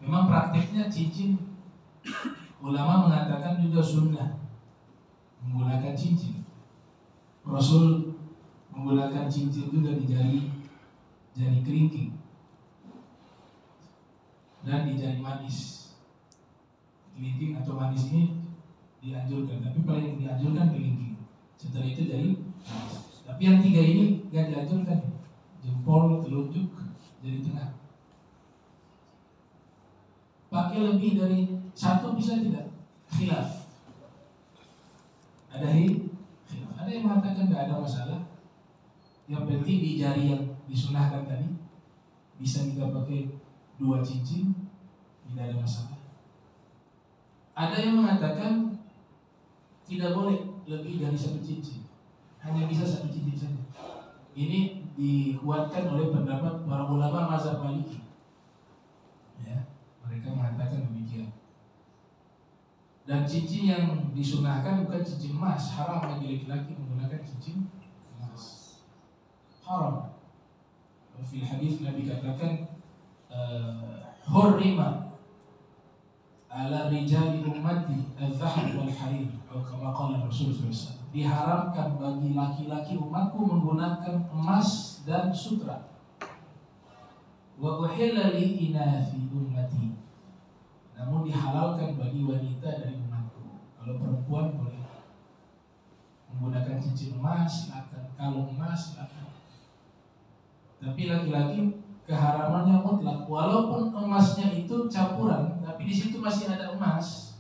Memang prakteknya cincin, ulama mengatakan juga sunnah menggunakan cincin. Rasul menggunakan cincin juga di jari kelingking dan di jari manis. Kelingking atau manis ini dianjurkan, tapi paling dianjurkan kelingking. Setelah itu jari manis. Tapi yang tiga ini nggak dianjurkan. Jempol, telunjuk, jari tengah. Pakai lebih dari satu bisa tidak? Khilaf. Ada khilaf. Ada yang mengatakan nggak ada masalah. Yang penting di jari yang disunahkan tadi bisa kita pakai 2 cincin, tidak ada masalah. Ada yang mengatakan tidak boleh lebih dari 1 cincin, hanya bisa 1 cincin saja. Ini dikuatkan oleh pendapat para ulama mazhab Maliki. Ya, mereka mengatakan demikian. Dan cincin yang disunahkan bukan cincin emas, haram bagi laki-laki menggunakan cincin emas. Haram. Di hadis Nabi katakan hurrima ala rijali ummati al-zahab wal harir, atau kama qala Rasulullah SAW. Diharamkan bagi laki-laki umatku menggunakan emas dan sutra. Wa uhilla li inathi ummati. Namun dihalalkan bagi wanita dari umatku. Kalau perempuan boleh menggunakan cincin emas, silakan. Kalung emas, silakan. Tapi laki-laki keharamannya mutlak. Walaupun emasnya itu campuran, tapi di situ masih ada emas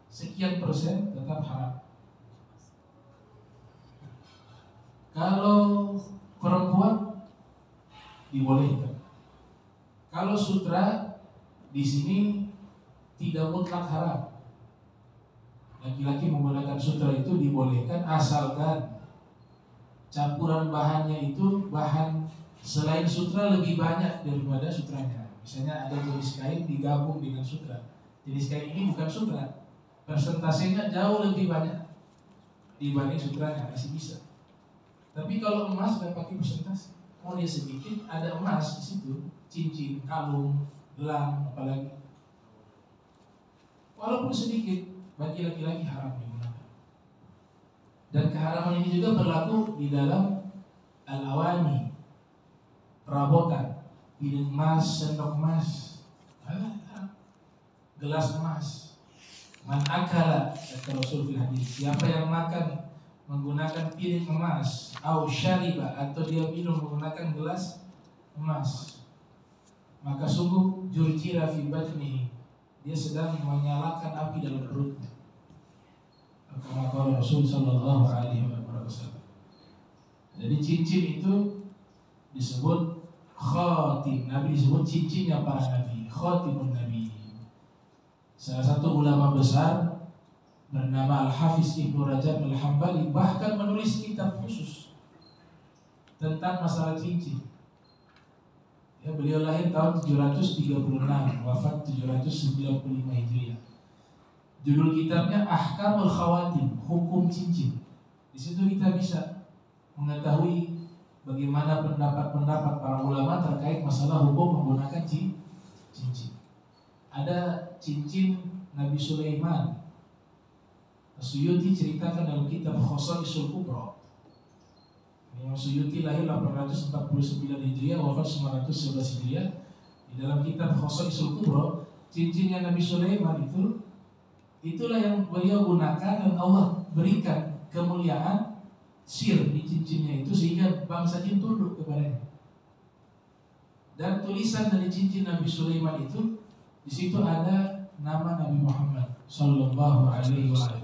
sekian persen, tetap haram. Kalau perempuan dibolehkan. Kalau sutra di sini tidak mutlak haram. Laki-laki menggunakan sutra itu dibolehkan asalkan campuran bahannya itu bahan selain sutra lebih banyak daripada sutranya. Misalnya ada jenis kain digabung dengan sutra. Jenis kain ini bukan sutra, persentasenya jauh lebih banyak dibanding sutranya, masih bisa. Tapi kalau emas nggak pakai persentase, mau dia sedikit ada emas di situ, cincin, kalung, gelang, apalagi. Walaupun sedikit, bagi laki-laki haram digunakan. Dan keharaman ini juga berlaku di dalam al-awani, perabotan, piring emas, sendok emas, gelas emas. Man akala, kata Rasul fil hadis, siapa yang makan menggunakan piring emas, au syariba, atau dia minum menggunakan gelas emas, maka sungguh jurjira fi batnihi, dia sedang menyalakan api dalam perutnya. Kama qala Rasul sallallahu alaihi wasallam. Jadi cincin itu disebut khatim. Nabi disebut cincinnya para nabi, khatimun nabi. Salah satu ulama besar bernama Al-Hafiz Ibnu Rajab Al-Hambali bahkan menulis kitab khusus tentang masalah cincin. Ya, beliau lahir tahun 736, wafat 795 Hijriah. Judul kitabnya Ahkamul Khawatim, hukum cincin. Di situ kita bisa mengetahui bagaimana pendapat-pendapat para ulama terkait masalah hukum menggunakan cincin. Ada cincin Nabi Sulaiman. Suyuti ceritakan dalam kitab Khosaisul Kubra. Imam Suyuti lahir 849 Hijriah, wafat 911 Hijriah. Di dalam kitab Khosaisul Kubra, cincinnya Nabi Sulaiman itulah yang beliau gunakan dan Allah berikan kemuliaan sir di cincinnya itu sehingga bangsa jin tunduk kepadanya. Dan tulisan dari cincin Nabi Sulaiman itu di situ ada nama Nabi Muhammad sallallahu alaihi wasallam.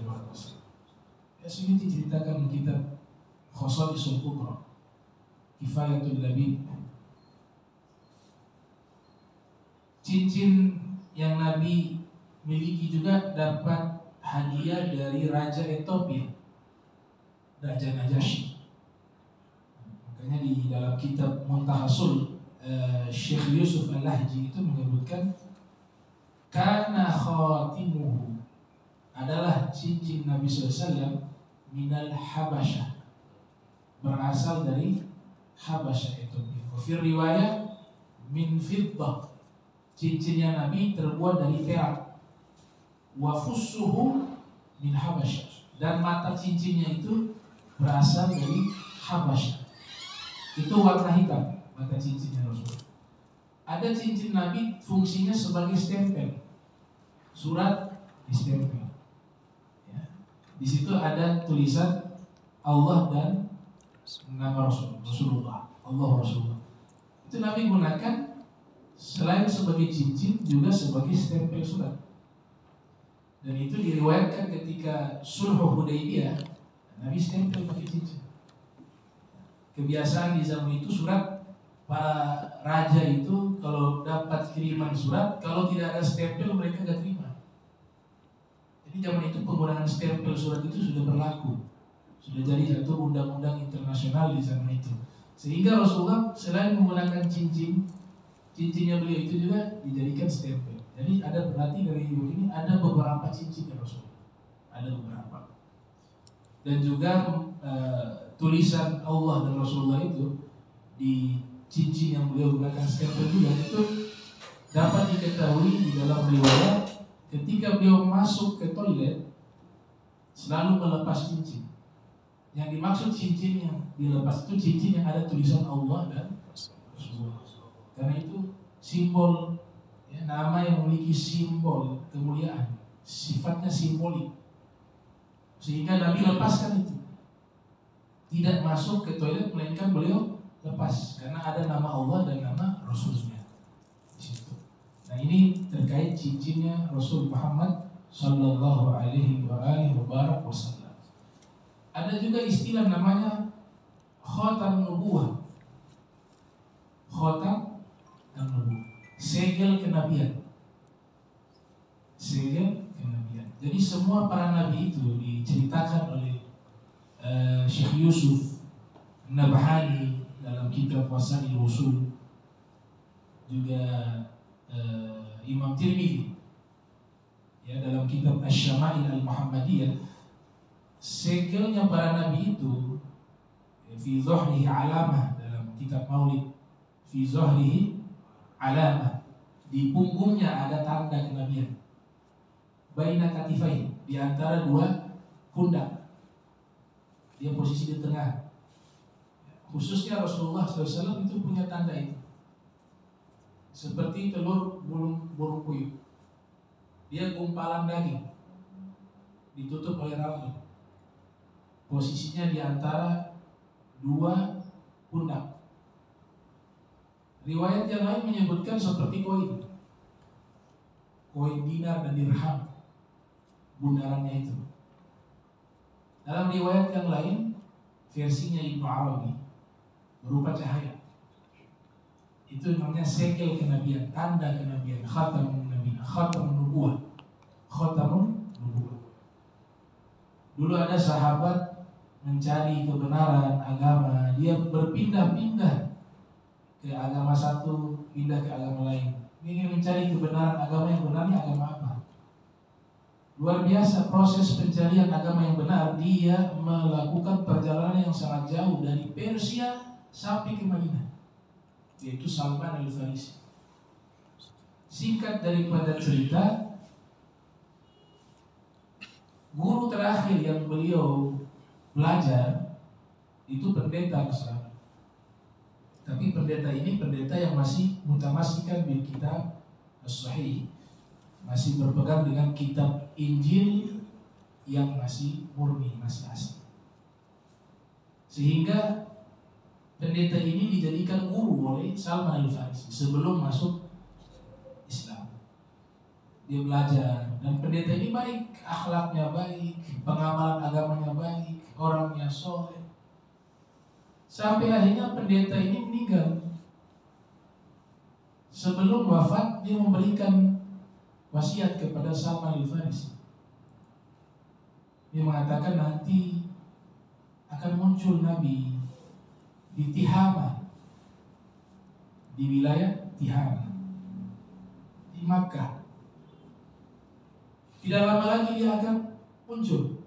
Ya, Suyuti ceritakan di kitab Khosaisul Kubra, Kifayatul Labib. Cincin yang Nabi miliki juga dapat hadiah dari Raja Ethiopia, Raja Najasyi. Makanya di dalam kitab Muntahasul, Syekh Yusuf Al-Lahji itu menyebutkan kana khatimuhu, adalah cincin Nabi SAW minal Habasyah, berasal dari Habasyah Ethiopia. Fi riwayat min fiddah, cincinnya Nabi terbuat dari perak. Wa fussuhu min Habasyah, dan mata cincinnya itu berasal dari Habasyah. Itu warna hitam mata cincinnya Rasul. Ada cincin Nabi fungsinya sebagai stempel, surat distempel. Ya. Di situ ada tulisan Allah dan nama Rasulullah, Allah Rasulullah. Itu Nabi gunakan selain sebagai cincin juga sebagai stempel surat. Dan itu diriwayatkan ketika Sulh Hudaybiyah, Nabi stempel pakai cincin. Kebiasaan di zaman itu surat, para raja itu kalau dapat kiriman surat, kalau tidak ada stempel mereka gak terima. Jadi zaman itu penggunaan stempel surat itu sudah berlaku, sudah jadi satu undang-undang internasional di zaman itu. Sehingga Rasulullah selain menggunakan cincinnya beliau itu juga dijadikan stempel. Jadi ada berarti dari ini ada beberapa cincinnya Rasul, ada beberapa. Dan juga tulisan Allah dan Rasulullah itu di cincin yang beliau gunakan stempel juga itu dapat diketahui di dalam riwayat ketika beliau masuk ke toilet selalu melepas cincin. Yang dimaksud cincin yang dilepas itu cincin yang ada tulisan Allah dan Rasulullah. Karena itu simbol, ya, nama yang memiliki simbol kemuliaan, sifatnya simbolik. Sehingga Nabi lepaskan itu, tidak masuk ke toilet melainkan beliau lepas karena ada nama Allah dan nama Rasulnya di situ. Nah ini terkait cincinnya Rasul Muhammad Sallallahu Alaihi Wasallam. Ada juga istilah namanya Khatam Nubuwah. Khatam Nubuwah, segel kenabian. Segel kenabian. Jadi semua para nabi itu diceritakan oleh Syekh Yusuf Nabhani dalam kitab Wasail Usul, juga Imam Tirmidzi ya dalam kitab Asy-Syama'il Al-Muhammadiyah. Segelnya para nabi itu fi zuhrihi alamah, dalam kitab Maulid, fi zuhrihi alamah, di punggungnya ada tanda kenabian, baina katifai, di antara dua pundak, dia posisi di tengah. Khususnya Rasulullah SAW itu punya tanda itu, seperti telur burung puyuh, dia gumpalan daging ditutup oleh rambut, posisinya di antara dua pundak. Riwayat yang lain menyebutkan seperti koin dinar dan dirham, bundarannya itu. Dalam riwayat yang lain, versinya Ibnu Arabi, berupa cahaya. Itu namanya segel kenabian, tanda kenabian, khatamun nabiyyin, khatamun nubuwah, khatamun nubuwah. Dulu ada sahabat mencari kebenaran agama, dia berpindah-pindah ke agama satu, pindah ke agama lain. Dia ingin mencari kebenaran agama yang benarnya agama apa? Luar biasa proses pencarian agama yang benar. Dia melakukan perjalanan yang sangat jauh dari Persia sampai ke Madinah, yaitu Salman Al-Farisi. Singkat daripada cerita, guru terakhir yang beliau belajar itu pendeta Islam. Tapi pendeta ini pendeta yang masih mutamasikan bil kitab as-sahih, masih berpegang dengan kitab Injil yang masih murni, masih asli. Sehingga pendeta ini dijadikan guru oleh Salman Al-Farisi sebelum masuk Islam. Dia belajar, dan pendeta ini baik, akhlaknya baik, pengamalan agamanya baik, orangnya soleh. Sampai akhirnya pendeta ini meninggal. Sebelum wafat, dia memberikan wasiat kepada Salman Al-Farisi. Dia mengatakan nanti akan muncul Nabi di Tihama, di wilayah Tihama, di Makkah. Tidak lama lagi dia akan muncul.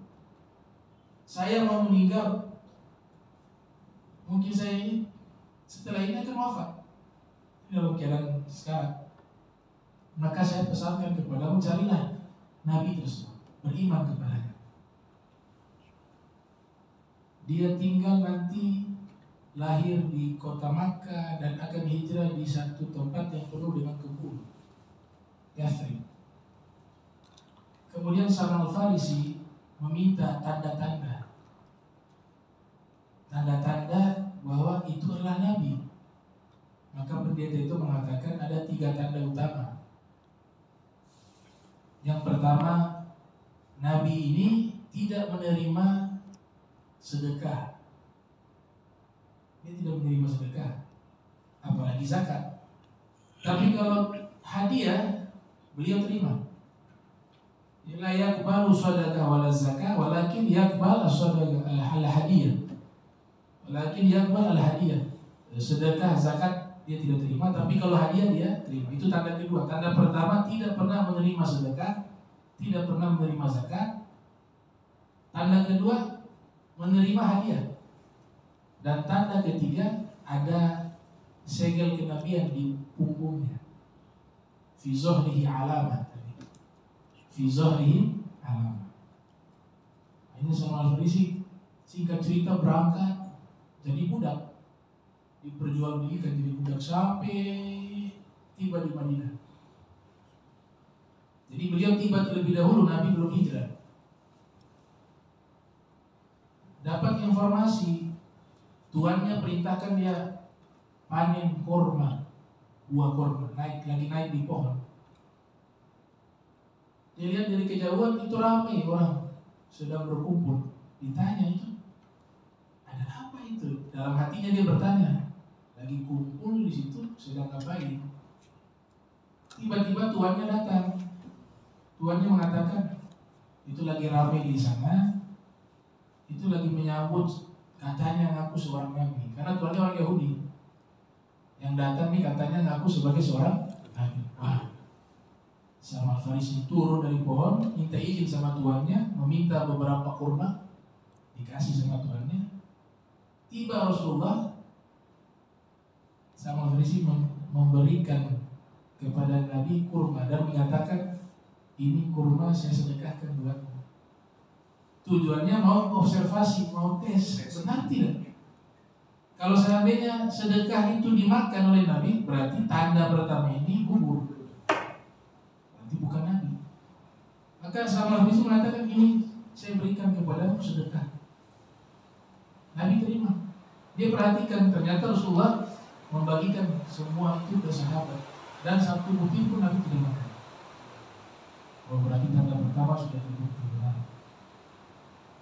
Saya mau meninggal, mungkin saya ini setelah ini akan wafat dalam keadaan sekarang. Maka saya pesankan kepadamu, carilah Nabi tersebut, beriman kepadanya. Dia tinggal nanti lahir di kota Makkah dan akan hijrah di satu tempat yang penuh dengan kebun, Yathrib. Kemudian Salman Al-Farisi meminta tanda-tanda bahwa itu adalah Nabi. Maka pendeta itu mengatakan ada 3 tanda utama. Yang pertama, Nabi ini tidak menerima sedekah. Dia tidak menerima sedekah, apalagi zakat. Tapi kalau hadiah, beliau terima. La yaqbalu sadaqah wala zakah, walakin yaqbal al-hadiah. Walakin yaqbal al-hadiah. Sedekah, zakat dia tidak terima, tapi kalau hadiah dia terima. Itu tanda kedua. Tanda pertama, tidak pernah menerima sedekah, tidak pernah menerima zakat. Tanda kedua, menerima hadiah. Dan tanda ketiga, ada segel kenabian di punggungnya. Fi zuhrihi alamah. Fi zuhrihi alamah. Ini Salman Al-Farisi singkat cerita berangkat jadi budak, diperjualbelikan jadi budak sampai tiba di Madinah. Jadi beliau tiba terlebih dahulu, Nabi belum hijrah. Dapat informasi, tuannya perintahkan dia panen korma, buah korma, lagi naik di pohon. Dia lihat dari kejauhan itu ramai orang sedang berkumpul. Ditanya itu, ada apa itu? Dalam hatinya dia bertanya, lagi kumpul di situ sedang ngapain? Tiba-tiba tuannya datang. Tuannya mengatakan, itu lagi ramai di sana. Itu lagi menyambut katanya ngaku seorang nabi. Karena tuannya orang Yahudi. Yang datang nih katanya ngaku sebagai seorang nabi. Wah, Salman Al-Farisi turun dari pohon, minta izin sama tuannya, meminta beberapa kurma, dikasih sama tuannya. Tiba Rasulullah, Salman Al-Farisi memberikan kepada Nabi kurma dan mengatakan, ini kurma saya sedekahkan buatmu. Tujuannya mau observasi, mau tes, benar tidak? Kalau seandainya sedekah itu dimakan oleh Nabi, berarti tanda pertama ini gugur. Berarti bukan Nabi. Maka Salman Al-Farisi mengatakan, ini saya berikan kepadamu sedekah. Nabi terima. Dia perhatikan, ternyata Rasulullah membagikan semua itu ke sahabat. Dan satu butir pun Nabi tidak makan. Oh, berarti tanda pertama sudah terbukti benar.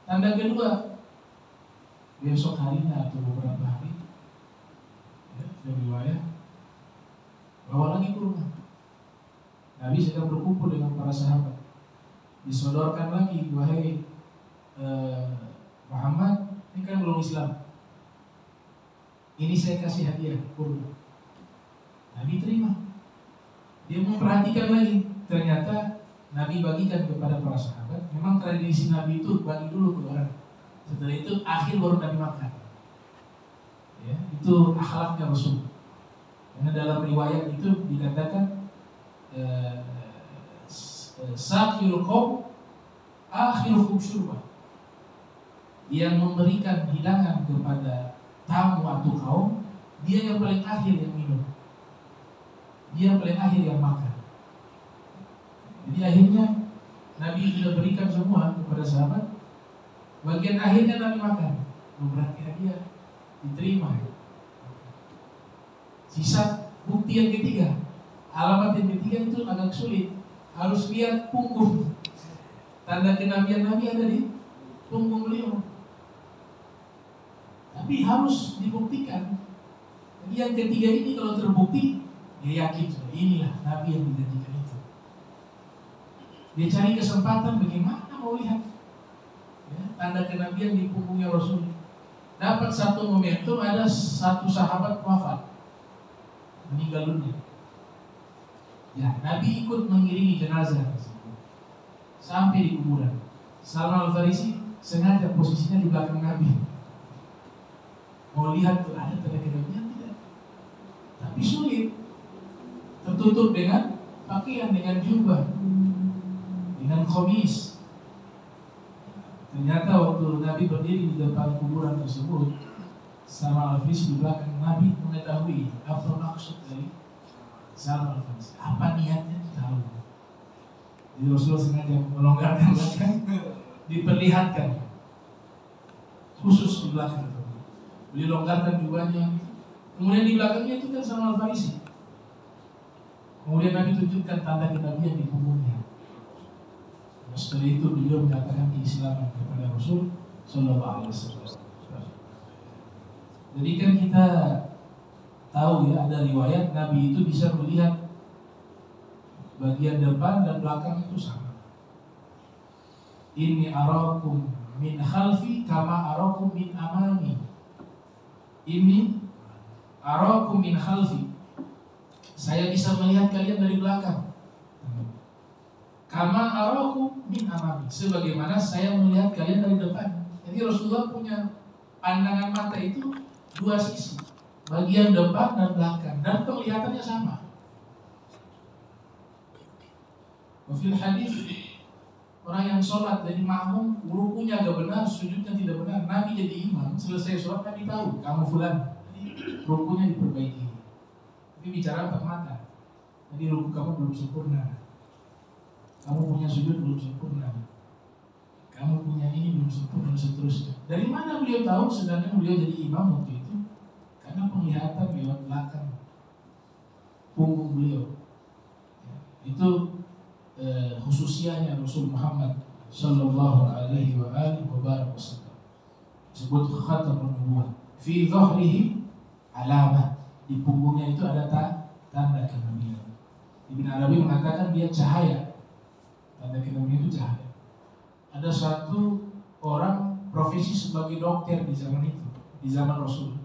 Tanda kedua, besok harinya atau beberapa hari, riwayat bawa lagi ke rumah. Nabi sedang berkumpul dengan para sahabat. Disodorkan lagi, wahai Muhammad, ini kan belum Islam. Ini saya kasih hadiah kurma. Nabi terima. Dia memperhatikan lagi. Ternyata Nabi bagikan kepada para sahabat. Memang tradisi Nabi itu bagi dulu ke orang. Setelah itu akhir baru Nabi makan. Ya, itu akhlaknya Rasul. Karena dalam riwayat itu dikatakan Saqil qaum akhiruhum syurba. Yang memberikan hidangan kepada tamu atau kaum, dia yang paling akhir yang minum. Dia yang paling akhir yang makan. Jadi akhirnya Nabi sudah berikan semua kepada sahabat. Bagian akhirnya Nabi makan. Berarti hadiah diterima. Sisa bukti yang ketiga, alamat yang ketiga itu agak sulit. Harus lihat punggung. Tanda kenabian Nabi ada di punggung beliau. Tapi harus dibuktikan. Jadi yang ketiga ini kalau terbukti, dia yakin inilah Nabi yang dijanjikan itu. Dia cari kesempatan bagaimana mau lihat ya, tanda kenabian di punggungnya Rasul. Dapat satu momentum, ada satu sahabat wafat, meninggal dunia. Ya, Nabi ikut mengiringi jenazah sampai di kuburan. Salman Al-Farisi sengaja posisinya di belakang Nabi. Mau lihat tuh ada tanda kenabian tidak? Tapi sulit, tertutup dengan pakaian dengan jubah, dengan khomis. Ternyata waktu Nabi berdiri di depan kuburan tersebut, Salman Al-Farisi di belakang, Nabi mengetahui apa maksud dari Salman Al-Farisi, apa niatnya tahu. Jadi Rasulullah sengaja melonggarkan belakang, diperlihatkan khusus di belakang. Beliau longgarkan jubahnya. Kemudian di belakangnya itu kan Salman Al-Farisi. Kemudian Nabi tunjukkan tanda kenabian di punggungnya. Setelah itu beliau menyatakan keislaman kepada Rasul Sallallahu Alaihi Wasallam. Jadi kan kita tahu ya, ada riwayat Nabi itu bisa melihat bagian depan dan belakang itu sama. Inni arakum min khalfi kama arakum min amami. Inni arakum min khalfi. Saya bisa melihat kalian dari belakang. Kama arakum min amami. Sebagaimana saya melihat kalian dari depan. Jadi Rasulullah punya pandangan mata itu dua sisi, bagian depan dan belakang, dan penglihatannya sama. Wafil hadis, orang yang sholat jadi makmum, rukunya agak benar, sujudnya tidak benar. Nabi jadi imam, selesai sholat Nabi tahu, kamu fulan, rukunya diperbaiki. Ini bicara empat mata. Jadi ruku kamu belum sempurna, kamu punya sujud belum sempurna, kamu punya ini belum sempurna, dan seterusnya. Dari mana beliau tahu? Sedangkan beliau jadi imam waktu itu, karena penglihatan lewat belakang punggung beliau. Itu khususianya Rasul Muhammad Sallallahu Alaihi Wasallam. Disebut khatamun nubuwah. Fi dhahrihi alamah. Di punggungnya itu ada tanda kenabian. Ibn Arabi mengatakan dia cahaya. Tanda kenabian itu cahaya. Ada satu orang profesi sebagai dokter di zaman itu, di zaman Rasul.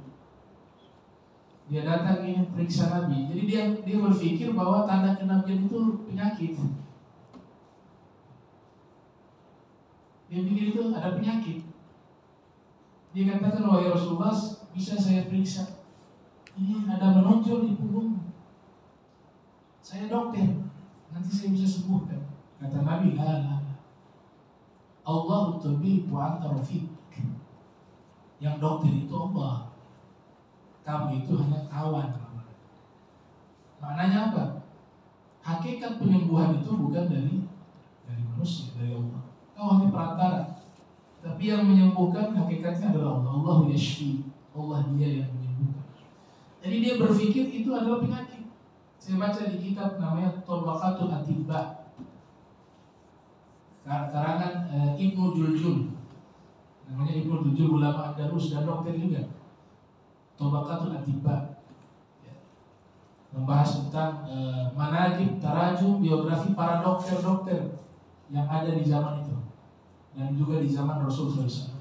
Dia datang ingin periksa Nabi. Jadi dia berpikir bahwa tanda kenabian itu penyakit. Dia pikir itu ada penyakit. Dia katakan, wahai Rasulullah, bisa saya periksa? Ini ada menonjol di punggung. Saya dokter, nanti saya bisa sembuhkan. Kata Nabi, la. Allahu tabib wa anta rafiq. Yang dokter itu Allah, kamu itu hanya kawan. Maknanya apa? Hakikat penyembuhan itu bukan dari manusia, dari Allah. Kau hanya perantara. Tapi yang menyembuhkan hakikatnya adalah Allah. Allah yashfi. Allah dia yang menyembuhkan. Jadi dia berpikir itu adalah penyakit. Saya baca di kitab namanya Tabaqatul Atibba, karangan Ibnu Juljul. Namanya Ibnu Juljul, ulama Andalus dan dokter juga. Tabaqatul Atibba, membahas tentang manaqib, tarajum, biografi para dokter-dokter yang ada di zaman itu dan juga di zaman Rasul SAW.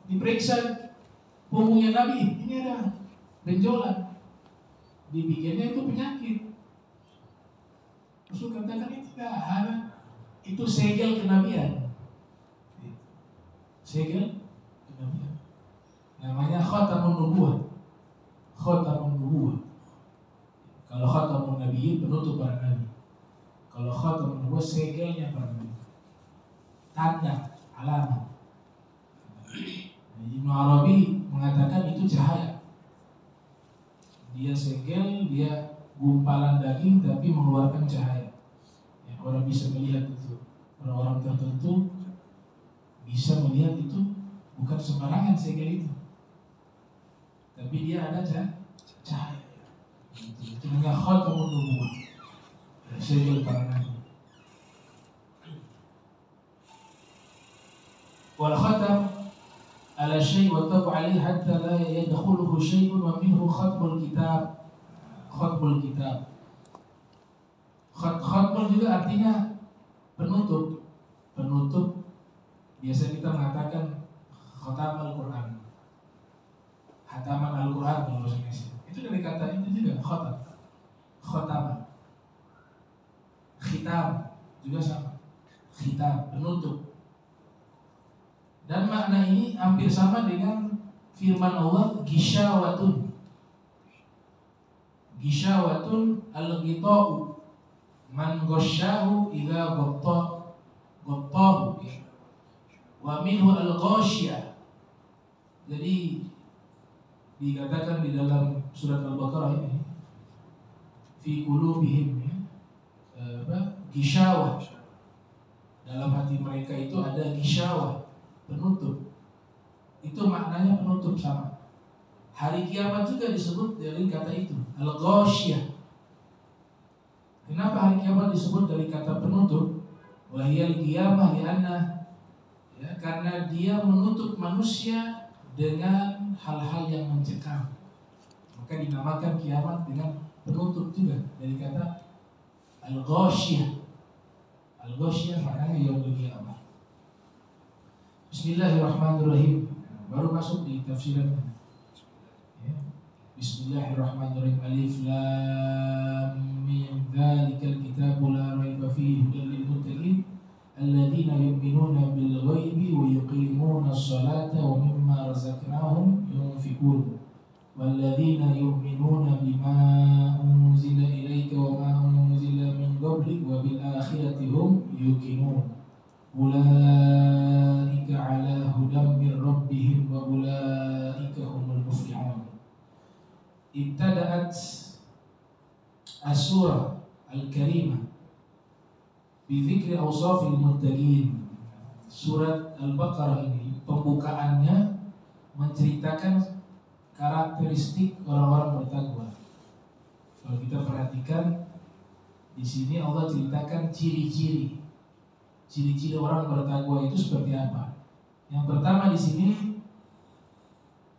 Diperiksa punggungnya Nabi, ini ada benjolan. Dipikirnya itu penyakit. Rasul katakan itu tidak ada, itu segel kenabian. Segel kenabian. Namanya khatamun nubuwah. Khatamun nubuwah. Kalau khatamun nabiyyin penutup para nabi. Kalau khatamun nubuwah segelnya para nabi. Tanda, alamat. Ibnu Arabi mengatakan itu cahaya. Dia segel, dia gumpalan daging tapi mengeluarkan cahaya. Ya, orang bisa melihat itu. Orang-orang tertentu bisa melihat itu bukan sembarangan segel itu. Tapi dia ada cahaya. Itu namanya khatamun nubuwah. Segel para nabi. Wal khatam ala syai' wa tabu alaihi hatta la yadkhuluhu syai'un wa minhu khatmul kitab. Khatmul kitab. Khatmul juga artinya penutup. Penutup. Biasa kita mengatakan khatam Al-Quran. Khataman Al-Quran kalau bahasa Indonesia. Itu dari kata itu juga khatam. Khataman. Khitam juga sama. Khitam, penutup. Dan makna ini hampir sama dengan firman Allah, gisyawatun. Gishawatun al-ghita'u man ghasyahu idza ghattahu. Wa minhu al-ghasyiyah. Jadi dikatakan di dalam surat Al-Baqarah ini fi qulubihim gishawah. Dalam hati mereka itu ada gishawah, penutup. Itu maknanya penutup sama. Hari kiamat juga disebut dari kata itu, al-ghasyiyah. Kenapa hari kiamat disebut dari kata penutup? Wahiyal qiyamah li'anna, ya, karena dia menutup manusia dengan hal-hal yang mencekam. Maka dinamakan kiamat dengan penutup juga dari kata al-ghasyiyah. Al-ghasyiyah maknanya yaumul qiyamah. Bismillahirrahmanirrahim. Baru masuk di tafsiran. Ya. Bismillahirrahmanirrahim. Alif lam mim dzalikal kitabu la raiba fihi hudal lil muttaqin alladzina yu'minuna bil ghaibi wa yuqimuna as-salata wa mimma razaqnahum yunfiqun walladzina yu'minuna bima unzila ilayka wa ma unzila min qablik wa bil akhirati hum yuqinun ulaika ala hudam mir rabbihim wa ulaika humul muflihun. Ibtada'at as-surah al-karimah bi dzikri awsafil muttaqin. Surat Al-Baqarah ini pembukaannya menceritakan karakteristik orang-orang bertakwa. Kalau kita perhatikan di sini Allah ceritakan ciri-ciri orang bertakwa itu seperti apa. Yang pertama di sini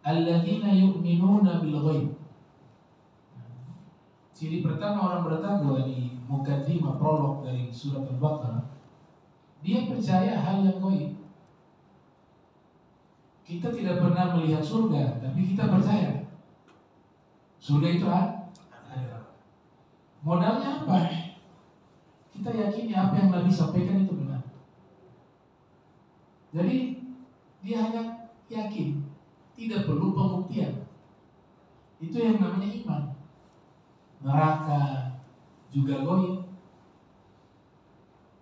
alladzina yu'minuna bil ghaib. Ciri pertama orang bertakwa di mukaddimah prolog dari surat Al-Baqarah, dia percaya hal yang gaib. Kita tidak pernah melihat surga, tapi kita percaya surga itu ada. Modalnya apa? Kita yakini apa yang Nabi sampaikan itu benar. Jadi dia hanya yakin, tidak perlu pembuktian. Itu yang namanya iman. Neraka juga gaib.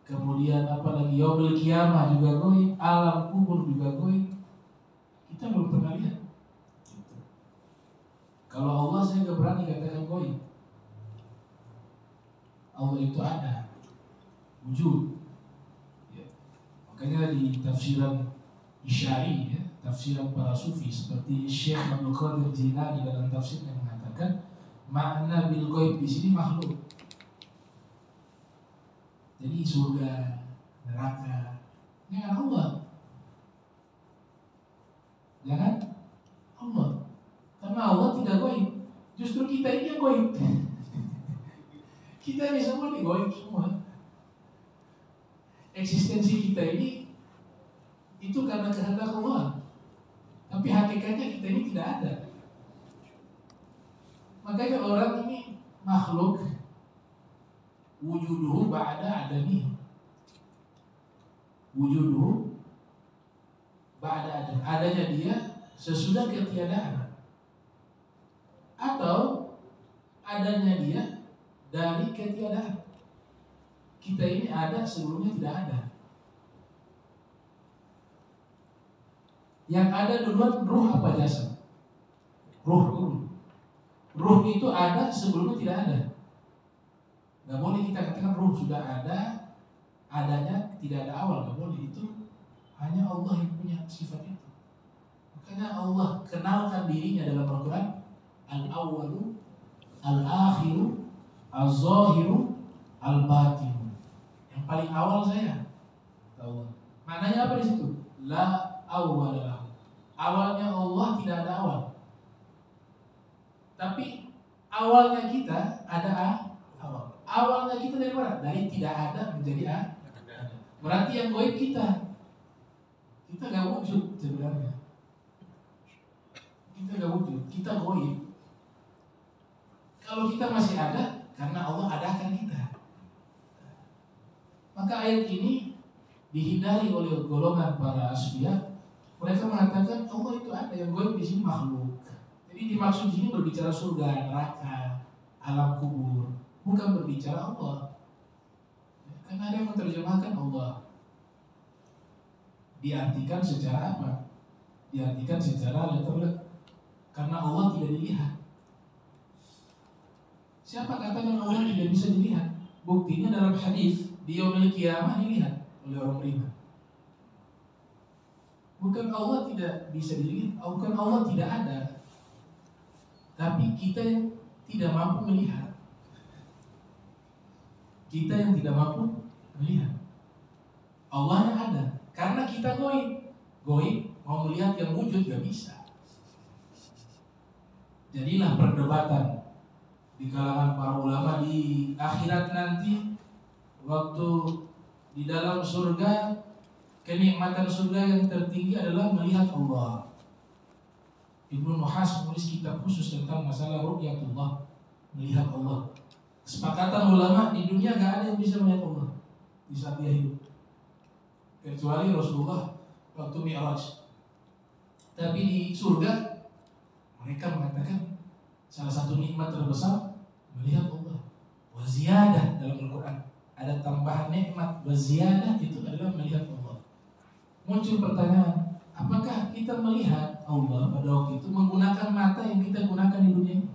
Kemudian apalagi yaumul qiyamah juga gaib, alam kubur juga gaib. Kita belum pernah lihat. Kalau Allah saya nggak berani katakan gaib. Allah itu ada, wujud. Ya. Makanya di tafsiran Isyari, ya, tafsiran para sufi seperti Syekh Abdul Qadir Jilani dalam tafsirnya mengatakan makna bil ghaib di sini makhluk. Jadi surga, neraka, jangan Allah. Jangan Allah. Karena Allah tidak gaib. Justru kita ini yang gaib. Kita ini semua nih gaib semua. Eksistensi kita ini itu karena kehendak Allah. Tapi hakikatnya kita ini tidak ada. Makanya orang ini makhluk wujuduhu ba'da adami. Wujuduhu ba'da adam. Adanya dia sesudah ketiadaan. Atau adanya dia dari ketiadaan. Kita ini ada sebelumnya tidak ada. Yang ada duluan ruh apa jasad? Ruh dulu. Ruh itu ada sebelumnya tidak ada. Gak boleh kita katakan ruh sudah ada, adanya tidak ada awal. Gak boleh, itu hanya Allah yang punya sifat itu. Makanya Allah kenalkan dirinya dalam Al-Quran, Al-Awwalu, Al-Akhiru, Al-Zahiru, Al-Batinu. Yang paling awal saya, Allah. Maknanya apa di situ? La awwalah. Awalnya Allah tidak ada awal. Tapi awalnya kita ada awal. Awalnya kita dari mana? Dari tidak ada menjadi ada. Berarti yang gaib kita. Kita gak wujud sebenarnya. Kita gak wujud. Kita gaib. Kalau kita masih ada, karena Allah adakan kita. Maka ayat ini dihindari oleh golongan para asfiya. Mereka mengatakan Allah itu ada, yang gaib di sini makhluk. Jadi dimaksud di sini berbicara surga, neraka. alam kubur, bukan berbicara Allah. Karena ada yang menerjemahkan Allah, diartikan secara apa? Diartikan secara letterlek, karena Allah tidak dilihat. Siapa katakan Allah tidak bisa dilihat? Buktinya dalam hadis di yaumil qiyamah dilihat oleh orang beriman. Bukan Allah tidak bisa dilihat, bukan Allah tidak ada, tapi kita yang tidak mampu melihat. Kita yang tidak mampu melihat. Allah yang ada, karena kita goib. Goib mau melihat yang wujud gak bisa. Jadilah perdebatan di kalangan para ulama di akhirat nanti, waktu di dalam surga, kenikmatan surga yang tertinggi adalah melihat Allah. Ibnu Nuhas menulis kitab khusus tentang masalah ru'yatullah, melihat Allah. Kesepakatan ulama di dunia gak ada yang bisa melihat Allah di saat dia hidup, kecuali Rasulullah waktu Mi'raj. Tapi di surga mereka mengatakan salah satu nikmat terbesar melihat Allah. Wa ziyadah, dalam Al-Quran ada tambahan nikmat, wa ziyadah itu adalah melihat Allah. Muncul pertanyaan, apakah kita melihat Allah pada waktu itu menggunakan mata yang kita gunakan di dunia ini?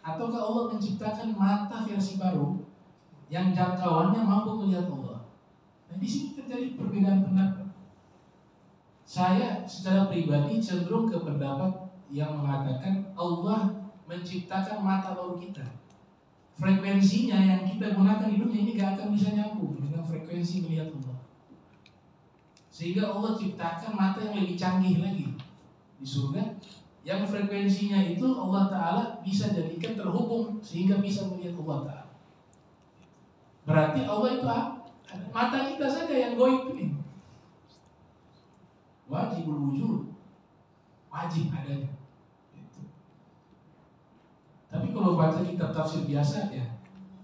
Ataukah Allah menciptakan mata versi baru yang jangkauannya mampu melihat Allah? Nah, di sini terjadi perbedaan pendapat. Saya secara pribadi cenderung ke pendapat yang mengatakan Allah menciptakan mata baru kita. Frekuensinya yang kita gunakan di dunia ini gak akan bisa nyambung dengan frekuensi melihat Allah. Sehingga Allah ciptakan mata yang lebih canggih lagi di surga, yang frekuensinya itu Allah Ta'ala bisa jadikan terhubung sehingga bisa melihat Allah Ta'ala. Berarti Allah itu mata kita saja yang goib ini. Wajibul wujud, wajib adanya. Tapi kalau baca kitab tafsir biasa ya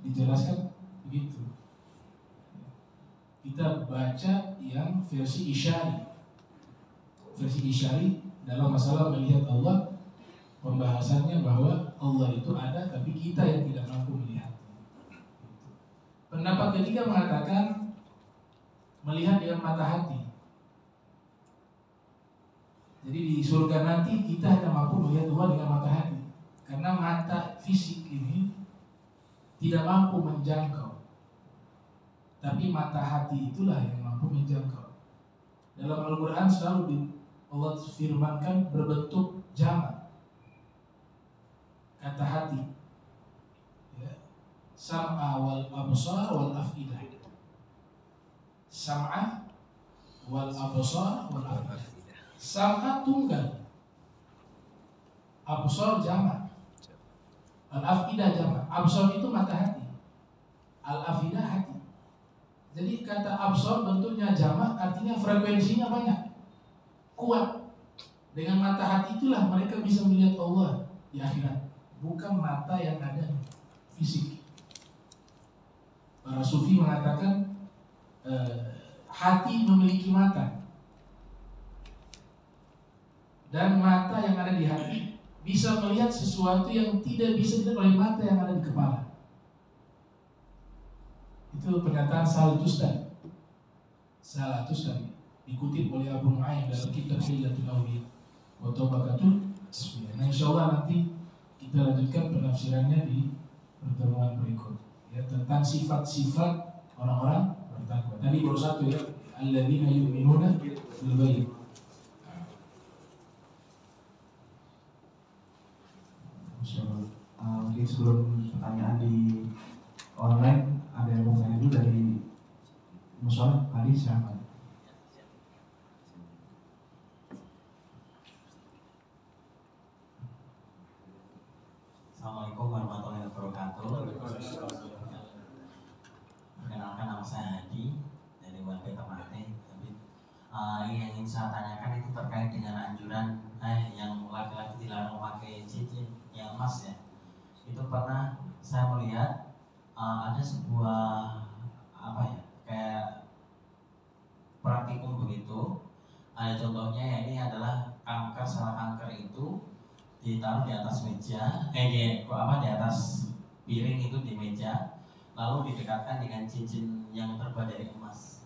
dijelaskan begitu. Kita baca yang versi isyari. Versi isyari dalam masalah melihat Allah, pembahasannya bahwa Allah itu ada tapi kita yang tidak mampu melihat. Pendapat ketiga mengatakan melihat dengan mata hati. Jadi di surga nanti kita hanya mampu melihat Allah dengan mata hati, karena mata fisik ini tidak mampu menjangkau. Tapi mata hati itulah yang mampu menjangkau. Dalam Al-Quran selalu Allah firmankan berbentuk jamak. Kata hati, ya. Sam'a wal absar wal afidah. Sam'a wal absar wal afidah. Sam'a tunggal, absar jamak, al-afidah jamak. Absar itu mata hati, al-afidah hati. Jadi kata absar bentuknya jamak, artinya frekuensinya banyak, kuat. Dengan mata hati itulah mereka bisa melihat Allah di akhirat, bukan mata yang ada fisik. Para sufi mengatakan hati memiliki mata, dan mata yang ada di hati bisa melihat sesuatu yang tidak bisa dilihat oleh mata yang ada di kepala. Itu pernyataan Salatustani. Salatustani dikutip oleh Abu Nu'aim dalam kitab Hilyatul Awliya wa Tabaqatul Asfiyah. Nah, insyaallah nanti kita lanjutkan penafsirannya di pertemuan berikut, ya, tentang sifat-sifat orang-orang bertakwa. Tadi baru satu, ya, alladzina yu'minuna bil ghaib. Mungkin sebelum pertanyaan di online ada yang mau tanya dulu dari musola tadi, siapa? Assalamualaikum warahmatullahi wabarakatuh. Perkenalkan, nama saya Hadi dari warga Ternate. Yang ingin saya tanyakan itu terkait dengan anjuran yang laki-laki dilarang memakai cincin yang emas, ya. Itu pernah saya melihat ada sebuah kayak praktikum begitu. Ada contohnya, ya, ini adalah sel kanker itu ditaruh di atas meja, di atas piring itu di meja, lalu didekatkan dengan cincin yang terbuat dari emas.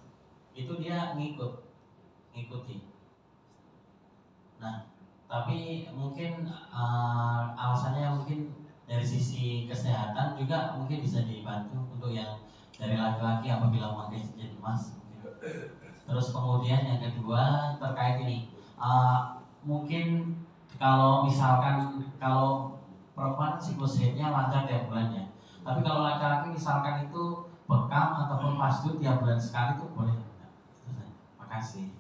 Itu dia ngikuti. Nah, tapi mungkin alasannya mungkin dari sisi kesehatan juga mungkin bisa dibantu untuk yang dari laki-laki apabila memakai cincin emas. Terus kemudian yang kedua terkait ini, mungkin kalau misalkan kalau perempuan siklus haidnya lancar tiap bulannya, tapi kalau laki-laki misalkan itu bekam ataupun masjid tiap bulan sekali itu boleh. Itu saja. Makasih.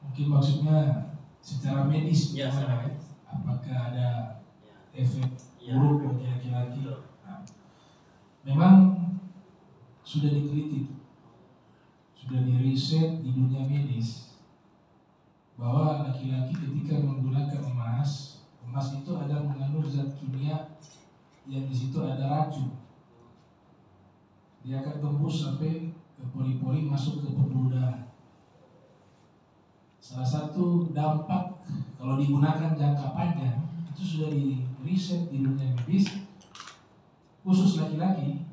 Mungkin maksudnya secara medis Ya, bagaimana ya? Apakah ada efek buruk bagi laki-laki? Nah, memang sudah diteliti, sudah diriset di dunia medis bahwa laki-laki ketika menggunakan emas itu ada mengandung zat kimia yang di situ ada racun. Dia akan tembus sampai ke pori-pori, masuk ke pembuluh darah. Salah satu dampak kalau digunakan jangka panjang itu sudah diriset di dunia medis, khusus laki-laki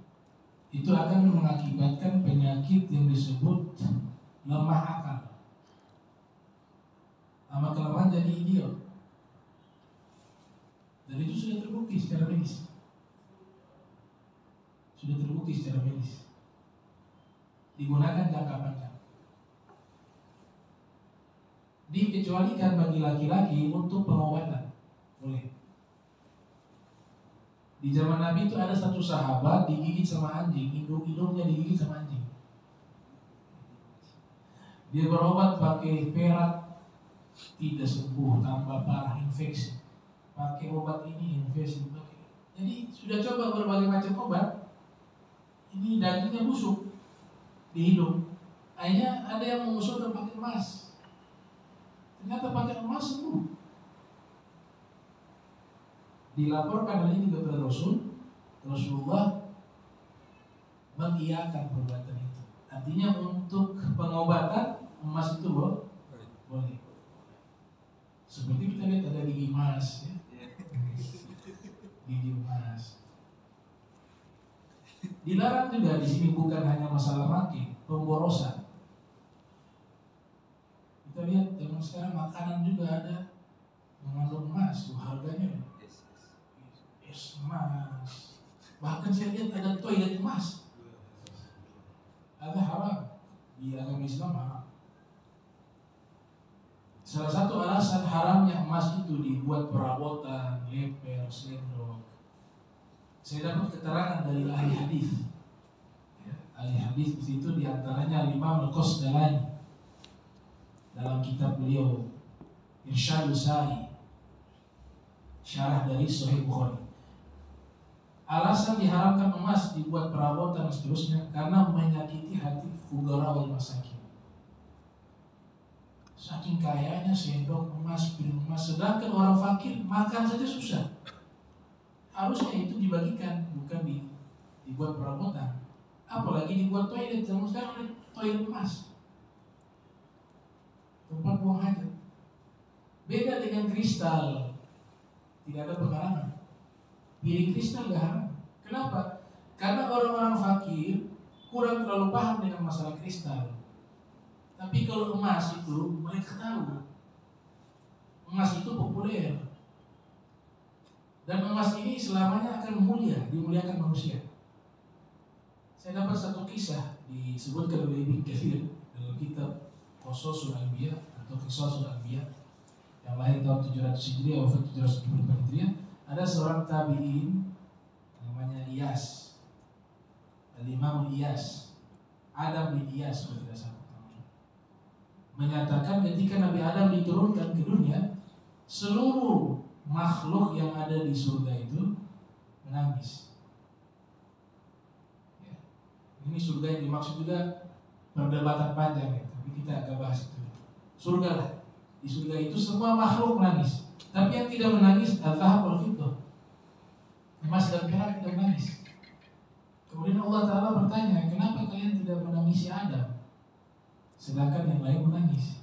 itu akan mengakibatkan penyakit yang disebut lemah akal. Lama-kelamaan jadi idiot. Dan itu sudah terbukti secara medis. Sudah terbukti secara medis. Digunakan jangka panjang. Dikecualikan bagi laki-laki untuk pengobatan. Boleh. Di zaman Nabi itu ada satu sahabat digigit sama anjing, hidungnya digigit sama anjing. Dia berobat pakai perak, tidak sembuh, tambah parah infeksi. Pakai obat ini infeksi. Jadi sudah coba berbagai macam obat. Ini dagingnya busuk di hidung. Akhirnya ada yang mengusulkan pakai emas. Ternyata pakai emas sembuh. Dilaporkan hal ini kepada Rasulullah mengiyakan perbuatan itu. Artinya untuk pengobatan emas itu boleh. Seperti kita lihat ada gigi emas, ya. Gigi emas. Dilarang juga di sini bukan hanya masalah maki, pemborosan. Kita lihat zaman sekarang makanan juga ada mengandung emas, harganya emas. Bahkan saya lihat ada toilet emas. Ada haram di agama Islam haram. Salah satu alasan haramnya emas itu dibuat perabotan, leper, sendok. Saya dapat keterangan dari ahli hadis. Ya, ahli hadis di situ diantaranya Imam Al-Qasdalani dalam kitab beliau Irsyadus Sari, syarah dari Sahih Bukhari. Alasan diharamkan emas dibuat perabotan dan seterusnya karena menyakiti hati fugara wal masakin. Saking kayanya sendok emas, piring emas, sedangkan orang fakir makan saja susah. Harusnya itu dibagikan, bukan dibuat perabotan. Apalagi dibuat toilet, zaman sekarang toilet emas, tempat buang hajat. Beda dengan kristal, tidak ada penghalangan. Piring kristal gak haram. Kenapa? Karena orang-orang fakir kurang terlalu paham dengan masalah kristal. Tapi kalau emas itu mereka tahu. Emas itu populer. Dan emas ini selamanya akan mulia, dimuliakan manusia. Saya dapat satu kisah disebutkan oleh Ibnu Katsir dalam kitab Qasasul Anbiya atau Qisasul Anbiya yang lahir tahun 700 Hijriah, wafat 774 Hijriah. Ada seorang tabi'in namanya Iyas, Al-Imam Iyas, Adam bin Iyas kalau tidak salah, menyatakan ketika Nabi Adam diturunkan ke dunia, seluruh makhluk yang ada di surga itu menangis. Ya. Ini surga yang dimaksud juga perdebatan panjang ya, tapi kita agak bahas itu. Surga lah, di surga itu semua makhluk menangis. Tapi yang tidak menangis adalah wal fiddah, emas dan perak tidak menangis. Kemudian Allah Ta'ala bertanya, kenapa kalian tidak menangisi Adam? sedangkan yang lain menangis.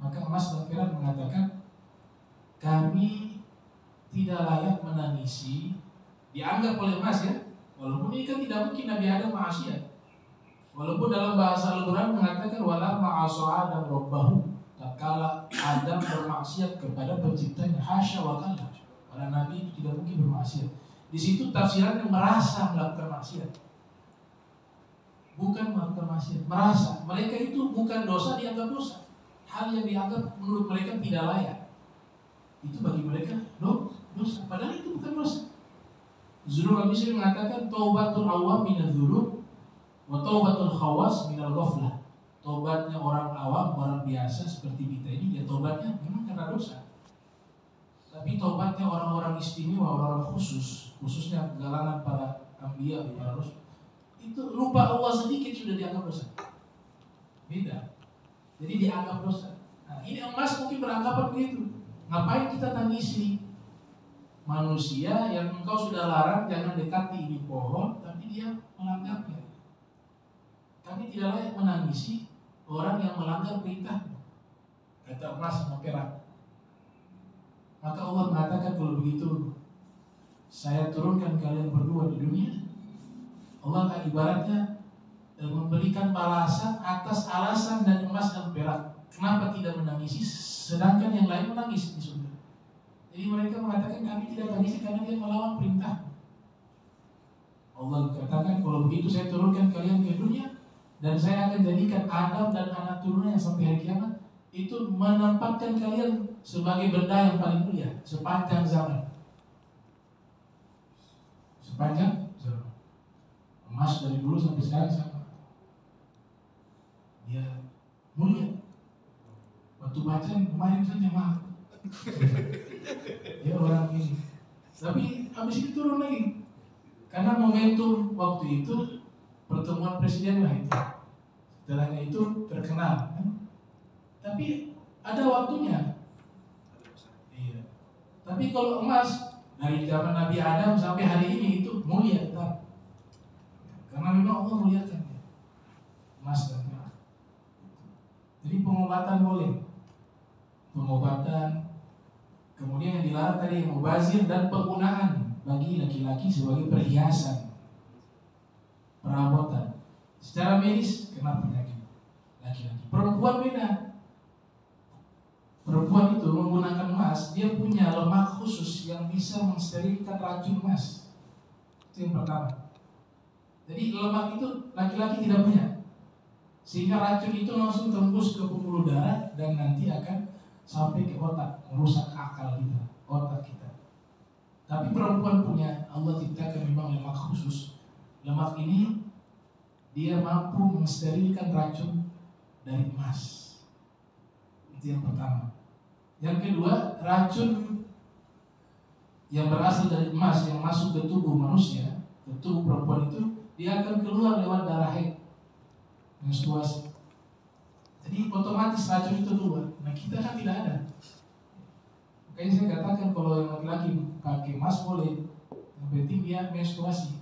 Maka emas dan perak mengatakan, kami tidak layak menangisi, dianggap oleh emas ya, walaupun ini kan tidak mungkin Nabi Adam maksiat. Walaupun dalam bahasa Al-Quran mengatakan wala ma'asa Adam robbahu, tatkala Adam bermaksiat kepada penciptanya, hasya wa kalla. Para nabi itu tidak mungkin bermaksiat. Di situ tafsirannya merasa melakukan maksiat, bukan melakukan maksiat, merasa. Mereka itu bukan dosa dianggap dosa, hal yang dianggap menurut mereka tidak layak, itu bagi mereka dosa, padahal itu bukan dosa. Zuhri Al-Misri mengatakan taubatul awam minadz dzunub wa taubatul khawas minal ghaflah. Tobatnya orang awam, orang biasa seperti kita ini, ya tobatnya memang karena dosa. Tapi tobatnya orang-orang istimewa, orang-orang khusus, khususnya galangan para anbiya, para rasul, itu lupa Allah sedikit sudah dianggap dosa. Beda. Jadi dianggap dosa. Nah, ini emas mungkin beranggapan begitu. Ngapain kita tangisi manusia yang engkau sudah larang jangan dekati ini pohon, tapi dia melanggarnya. Kami tidak layak menangisi orang yang melanggar perintah, kata emas sama perak. Maka Allah mengatakan kalau begitu saya turunkan kalian berdua di dunia. Allah kan ibaratnya memberikan balasan atas alasan dan emas dan perak. Kenapa tidak menangisi sedangkan yang lain menangis di surga? Jadi mereka mengatakan kami tidak tangisi karena dia melawan perintah. Allah katakan kalau begitu saya turunkan kalian ke dunia dan saya akan jadikan Adam dan anak turunnya sampai hari kiamat itu menempatkan kalian sebagai benda yang paling mulia sepanjang zaman. Sepanjang zaman. Emas dari dulu sampai sekarang sama. Dia mulia. Waktu baca kemarin saja mahal. Ya orang ini. Tapi habis itu turun lagi. Karena momentum waktu itu pertemuan presiden lah itu. Setelahnya itu terkenal. Kan? Tapi ada waktunya. Iya. Tapi kalau emas dari zaman Nabi Adam sampai hari ini itu mulia tetap. Karena memang Allah muliakan emas dan perak. Jadi pengobatan boleh. Pengobatan. Kemudian yang dilarang tadi mubazir dan penggunaan bagi laki-laki sebagai perhiasan, perabotan. Secara medis kena penyakit laki-laki. Perempuan beda. Perempuan itu menggunakan emas, dia punya lemak khusus yang bisa mensterilkan racun emas. Itu yang pertama. Jadi lemak itu laki-laki tidak punya, sehingga racun itu langsung tembus ke pembuluh darah dan nanti akan sampai ke otak, merusak akal kita, otak kita. Tapi perempuan punya, Allah ciptakan memang lemak khusus. Lemak ini dia mampu mensterilkan racun dari emas. Itu yang pertama. Yang kedua, racun yang berasal dari emas yang masuk ke tubuh manusia, ke tubuh perempuan itu, dia akan keluar lewat darah haid, menstruasi. Jadi otomatis racun itu keluar. Nah kita kan tidak ada. Makanya saya katakan kalau yang laki-laki pakai emas boleh, yang penting dia menstruasi.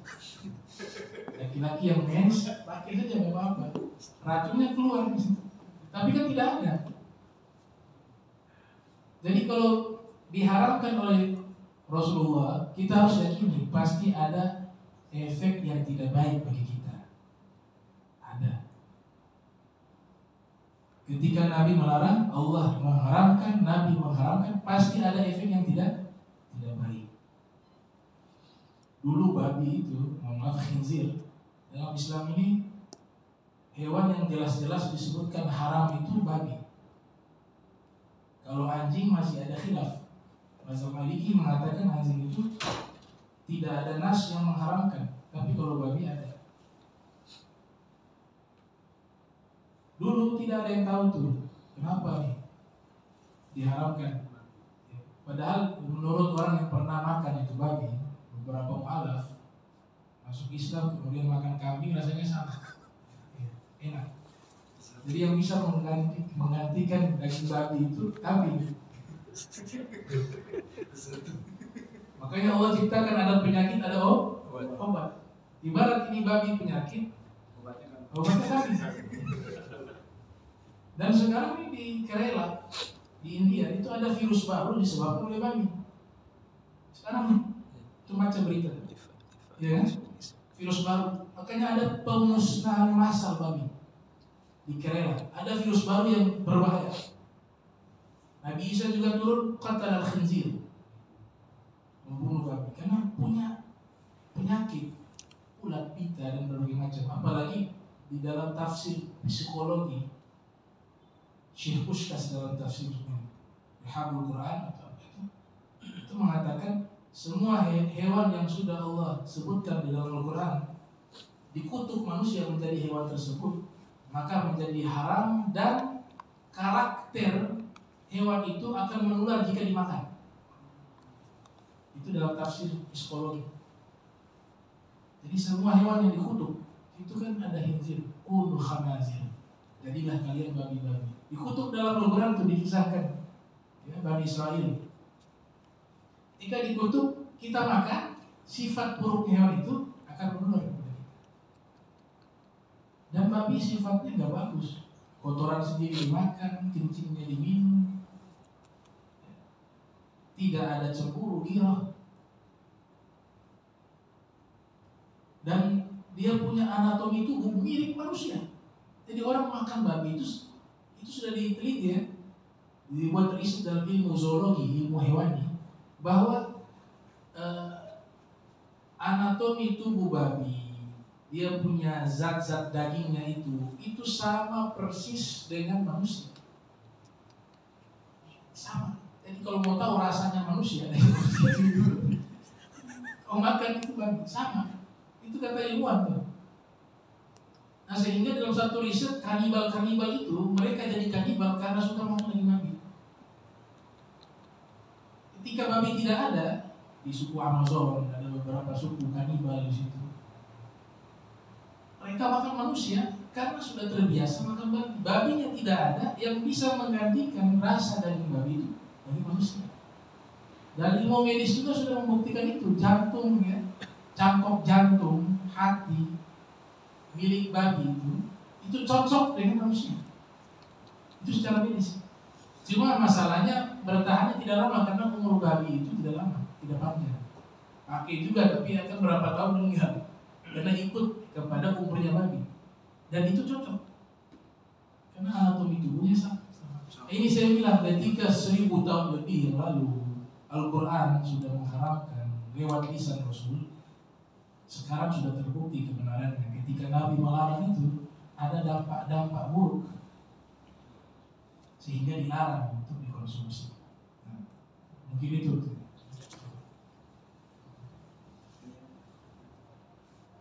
Laki-laki yang mens pakai saja nggak apa-apa, racunnya keluar di situ. Tapi kan tidak ada. Jadi kalau diharapkan oleh Rasulullah, kita harus yakini pasti ada efek yang tidak baik bagi kita. Ada. Ketika Nabi melarang, Allah mengharamkan, Nabi mengharamkan, pasti ada efek yang tidak baik. Dulu babi itu, maaf khinzir, dalam Islam ini hewan yang jelas-jelas disebutkan haram itu babi. Kalau anjing masih ada khilaf. Mazhab Maliki mengatakan anjing itu tidak ada nas yang mengharamkan, tapi kalau babi ada. Dulu tidak ada yang tahu tuh kenapa nih diharamkan. Padahal menurut orang yang pernah makan itu babi, beberapa mu'alaf masuk Islam kemudian makan kambing rasanya sama, enak. Jadi yang bisa menggantikan daging babi itu kambing. Makanya Allah ciptakan ada penyakit, ada obat. Ibarat ini babi penyakit, obatnya kambing. Dan sekarang ini di Kerala, di India itu ada virus baru disebabkan oleh babi. Sekarang itu macam berita, ya kan? Virus baru. Makanya ada pemusnahan massal babi di Kerala. Ada virus baru yang berbahaya. Nabi Isa juga turun kata al-khinzir, membunuh babi karena punya penyakit ulat pita dan berbagai macam. Apalagi di dalam tafsir psikologi, Syekh Puskas dalam tafsirnya Rihabul Quran atau apa itu mengatakan semua hewan yang sudah Allah sebutkan di dalam Al-Quran dikutuk manusia menjadi hewan tersebut, maka menjadi haram dan karakter hewan itu akan menular jika dimakan. Itu dalam tafsir psikologi. Jadi semua hewan yang dikutuk itu kan ada khinzir, kunu khamazir. Jadilah kalian babi-babi. Dikutuk dalam Al-Quran itu dikisahkan, ya, Bani Israel. Jika dikutuk, kita makan, sifat buruk hewan itu akan menular kepada kita. Dan babi sifatnya nggak bagus. Kotoran sendiri dimakan, kencingnya diminum. Tidak ada cemburu, ghirah. Dan dia punya anatomi tubuh mirip manusia. Jadi orang makan babi itu sudah diteliti, ya, dibuat riset dalam ilmu zoologi, ilmu hewani, bahwa anatomi tubuh babi, dia punya zat-zat dagingnya itu sama persis dengan manusia. Sama. Jadi kalau mau tahu rasanya manusia, kalau makan itu babi sama. Itu kata ilmuwan tuh. Nah, sehingga dalam satu riset kanibal itu mereka jadi kanibal karena suka makan daging babi. Ketika babi tidak ada di suku Amazon, ada beberapa suku kanibal di situ. Mereka makan manusia karena sudah terbiasa makan babi. Babinya tidak ada yang bisa menggantikan rasa daging babi itu bagi manusia. Dan ilmu medis juga sudah membuktikan itu. Jantung, ya, cangkok jantung, hati milik babi itu cocok dengan manusia. Itu secara medis. Cuma masalahnya bertahannya tidak lama karena umur babi itu tidak lama, tidak panjang. Pakai juga tapi akan berapa tahun meninggal karena ikut kepada umurnya babi. Dan itu cocok karena anatomi tubuhnya sama. Ini saya bilang ketika 1000 tahun lebih yang lalu Al-Quran sudah mengharamkan lewat lisan Rasul. Sekarang sudah terbukti kebenarannya. Ketika Nabi melarang itu ada dampak-dampak buruk sehingga dilarang untuk dikonsumsi. Nah, mungkin itu.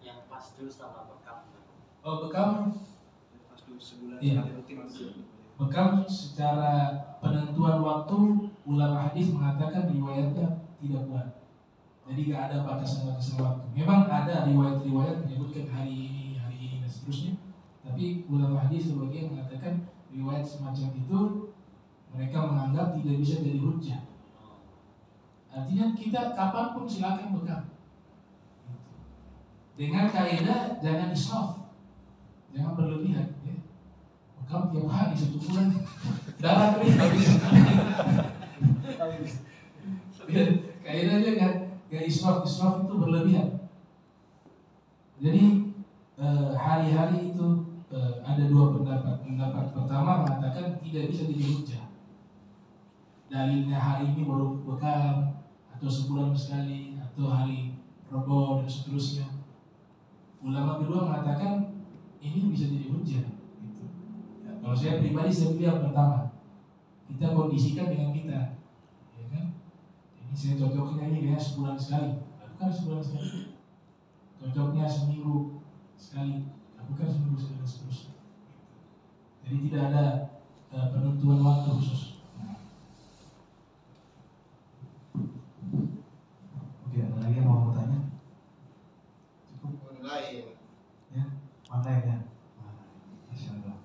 Yang pas dulu sama bekam. Oh, bekam. Pas dulu sebulan. Iya. Bekam secara penentuan waktu ulama hadis mengatakan riwayatnya tidak kuat. Jadi nggak ada batasan-batasan waktu. Memang ada riwayat-riwayat menyebutkan hari ini dan seterusnya. Tapi ulama hadis sebagian mengatakan riwayat semacam itu mereka menganggap tidak bisa jadi hujjah. Artinya kita kapanpun silakan bekam. Dengan kaidah jangan israf, jangan berlebihan. Ya. Bekam tiap hari 1 bulan darah kering habis. Kaidahnya kan gak israf itu berlebihan. Jadi hari-hari itu ada dua pendapat. Pendapat pertama mengatakan tidak bisa jadi hujjah. Dalilnya hari ini baru bekam atau sebulan sekali atau hari Rebo dan seterusnya. Ulama kedua mengatakan ini bisa jadi hujjah. Gitu. Ya, kalau saya pribadi saya pilih yang pertama. Kita kondisikan dengan kita. Ini saya cocoknya ini ya sebulan sekali, lakukan sebulan sekali. Cocoknya seminggu sekali, lakukan seminggu sekali seterusnya. Jadi tidak ada penentuan waktu khusus. Oke, ada lagi yang mau bertanya? Cukup? Online. Ya, online ya. Masya Allah.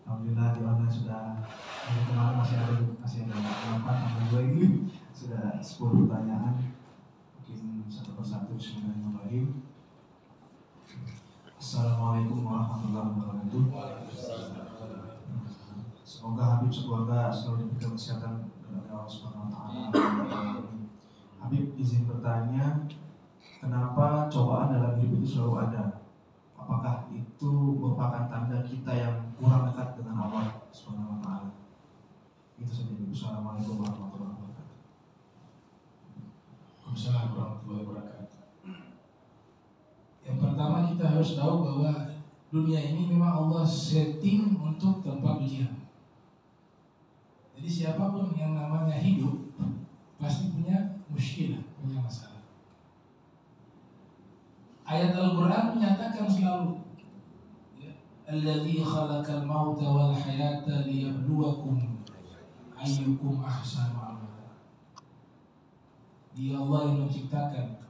Alhamdulillah di online sudah dari kemarin masih ada 8 sampai 2 ini. Sudah 10 pertanyaan. Mungkin satu persatu. Bismillahirrahmanirrahim. Assalamualaikum warahmatullahi wabarakatuh. kita selalu diberikan kesehatan oleh Allah Subhanahu wa taala. Habib izin bertanya, kenapa cobaan dalam hidup itu selalu ada? Apakah itu merupakan tanda kita yang kurang dekat dengan Allah Subhanahu wa taala? Itu saja. Assalamualaikum warahmatullahi wabarakatuh. Waalaikumsalam warahmatullahi wabarakatuh. Yang pertama kita harus tahu bahwa dunia ini memang Allah setting untuk tempat ujian. Jadi siapapun yang namanya hidup pasti punya muskilah, punya masalah. Ayat Al-Quran menyatakan selalu, Alladzi khalaqal mauta wal hayata liyabluwakum ayyukum ahsanu amala. Dia Allah yang menciptakan,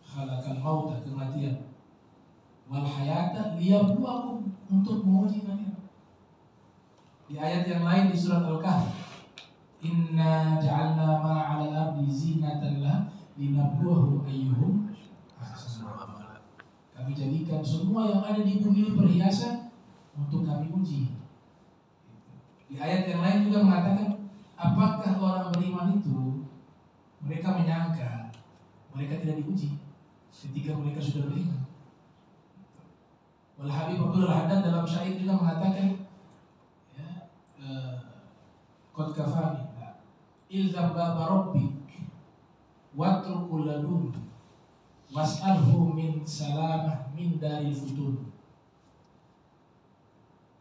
khalaqal mauta, kematian, wal hayata liyabluwakum, untuk menguji kalian. Di ayat yang lain di surat Al-Kahf, Inna ja'alna ma'al ardi zinatan lah linabluwahum ayyuhum ahsanu amala. Kami jadikan semua yang ada di bumi ini perhiasan untuk kami uji. Di ayat yang lain juga mengatakan, apakah orang beriman itu mereka menyangka mereka tidak diuji ketika mereka sudah beriman. Wal Habib Abdul Haddad dalam syair juga mengatakan, Qad kafani ilzam baba rabbik watrukul ladun was'alhu min salamah min daril futun.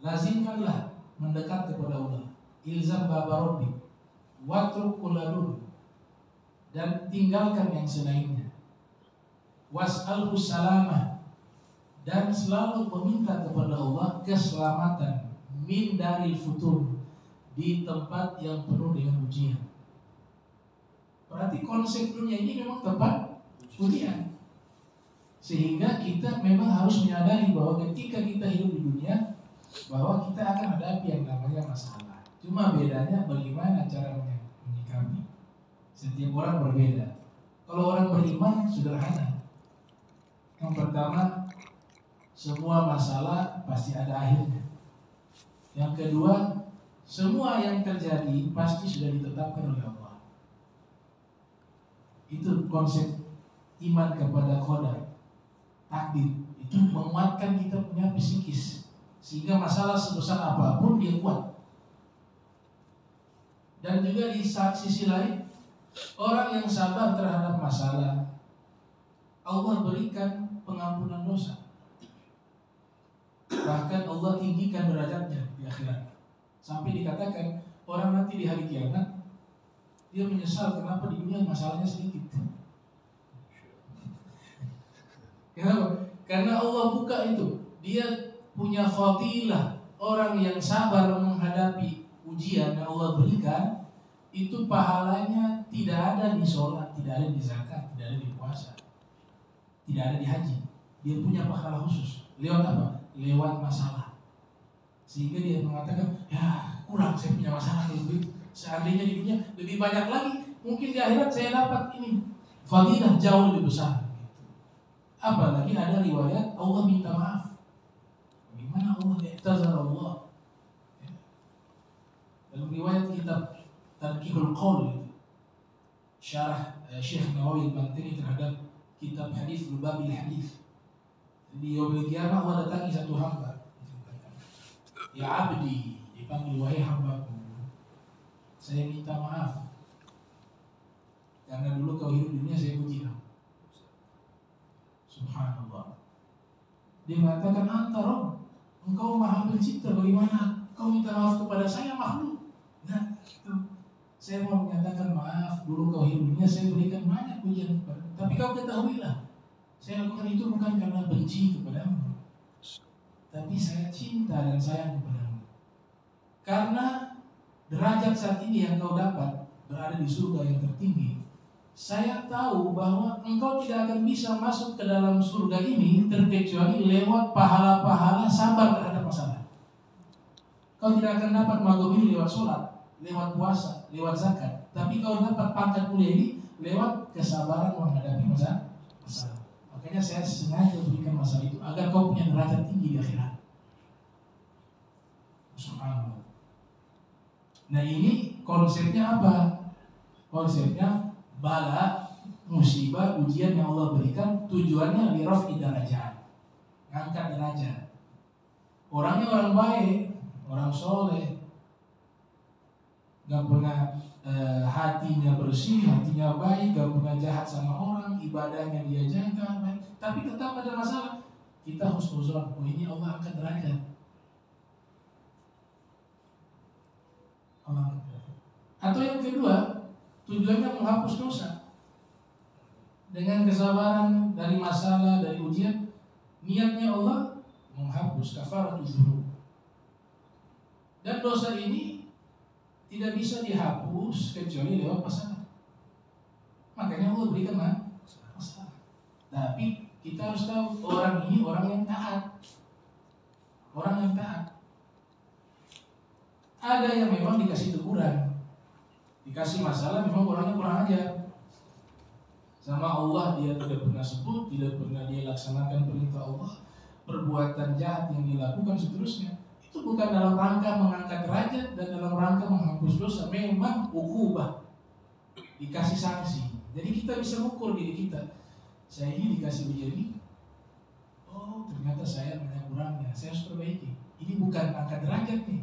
Lazimkanlah mendekat kepada Allah, ilzam baba rabbik watrukul ladun, dan tinggalkan yang selainnya, was'alhu salamah, dan selalu meminta kepada Allah keselamatan, min daril futun, di tempat yang penuh dengan ujian. Berarti konsep dunia ini memang tempat ujian. Sehingga kita memang harus menyadari bahwa ketika kita hidup di dunia, bahwa kita akan hadapi yang namanya masalah. Cuma bedanya bagaimana cara menyikapi. Setiap orang berbeda. Kalau orang beriman sederhana. Yang pertama, semua masalah pasti ada akhirnya. Yang kedua, semua yang terjadi pasti sudah ditetapkan oleh Allah. Itu konsep iman kepada qadar, takdir. Itu menguatkan kita punya psikis, sehingga masalah sebesar apapun dia kuat. Dan juga di sisi lain, orang yang sabar terhadap masalah, Allah berikan pengampunan dosa. Bahkan Allah tinggikan derajatnya di akhirat. Sampai dikatakan orang nanti di hari kiamat dia menyesal kenapa di dunia masalahnya sedikit. Kenapa? Karena Allah buka itu. Dia punya fadilah. Orang yang sabar menghadapi ujian yang Allah berikan, itu pahalanya tidak ada di sholat, tidak ada di zakat, tidak ada di puasa, tidak ada di haji. Dia punya pahala khusus. Lewat apa? Lewat masalah. Sehingga dia mengatakan, ya kurang saya punya masalah lebih. Seandainya di dunia lebih banyak lagi, mungkin di akhirat saya dapat ini fadilah jauh lebih besar. Apalagi ada riwayat Allah minta maaf. Bagaimana Allah i'tazar Allah? Dalam riwayat kitab Tarqiqul Qaul, syarah Syekh Nawawi Al-Bantini terhadap kitab hadis Lubabil Hadis. Di yaumil qiyamah Allah datangi satu hamba. Ya abdi, dipanggil wahai hambaku, saya minta maaf karena dulu kau hidup di dunia saya puji kau. Subhanallah. Dia mengatakan, anta Rabb, engkau maha pencipta, bagaimana kau minta maaf kepada saya makhluk? Nah, itu. Saya mau menyatakan maaf, dulu kau hidup di dunia saya berikan banyak pujian kepada, tapi kau ketahuilah, saya lakukan itu bukan karena benci kepadamu, tapi saya cinta dan sayang kepadamu. Karena derajat saat ini yang kau dapat berada di surga yang tertinggi, saya tahu bahwa engkau tidak akan bisa masuk ke dalam surga ini terkecuali lewat pahala-pahala sabar terhadap masalah. Kau tidak akan dapat magom ini lewat sholat, lewat puasa, lewat zakat, tapi kau dapat pangkat mulia ini lewat kesabaran menghadapi masalah. Makanya saya sengaja berikan masalah itu agar kau punya derajat tinggi di akhirat. Subhanallah. Nah ini konsepnya apa? Konsepnya bala, musibah, ujian yang Allah berikan tujuannya liraf'i darajat, ngangkat derajat. Orangnya orang baik, orang soleh, gak pernah hatinya bersih, hatinya baik, gak pernah jahat sama orang, ibadahnya dia jaga, baik. Tapi tetap ada masalah. Kita husnuzon, oh ini Allah angkat derajat. Atau yang kedua, tujuannya menghapus dosa. Dengan kesabaran dari masalah, dari ujian, niatnya Allah menghapus kafaratul dzunub. Dan dosa ini tidak bisa dihapus kecuali lewat pasangan. Makanya Allah berikan masalah. Tapi kita harus tahu orang ini orang yang taat. Orang yang taat. Ada yang memang dikasih teguran, dikasih masalah, memang orangnya kurang ajar. Sama Allah dia tidak pernah sebut, tidak pernah dia laksanakan perintah Allah, perbuatan jahat yang dilakukan seterusnya. Itu bukan dalam rangka mengangkat derajat dan dalam rangka menghapus dosa, memang ukubah, dikasih sanksi. Jadi kita bisa mengukur diri kita. Saya ini dikasih ujian ini, oh ternyata saya banyak kurangnya, saya harus perbaiki. Ini bukan angkat derajat nih.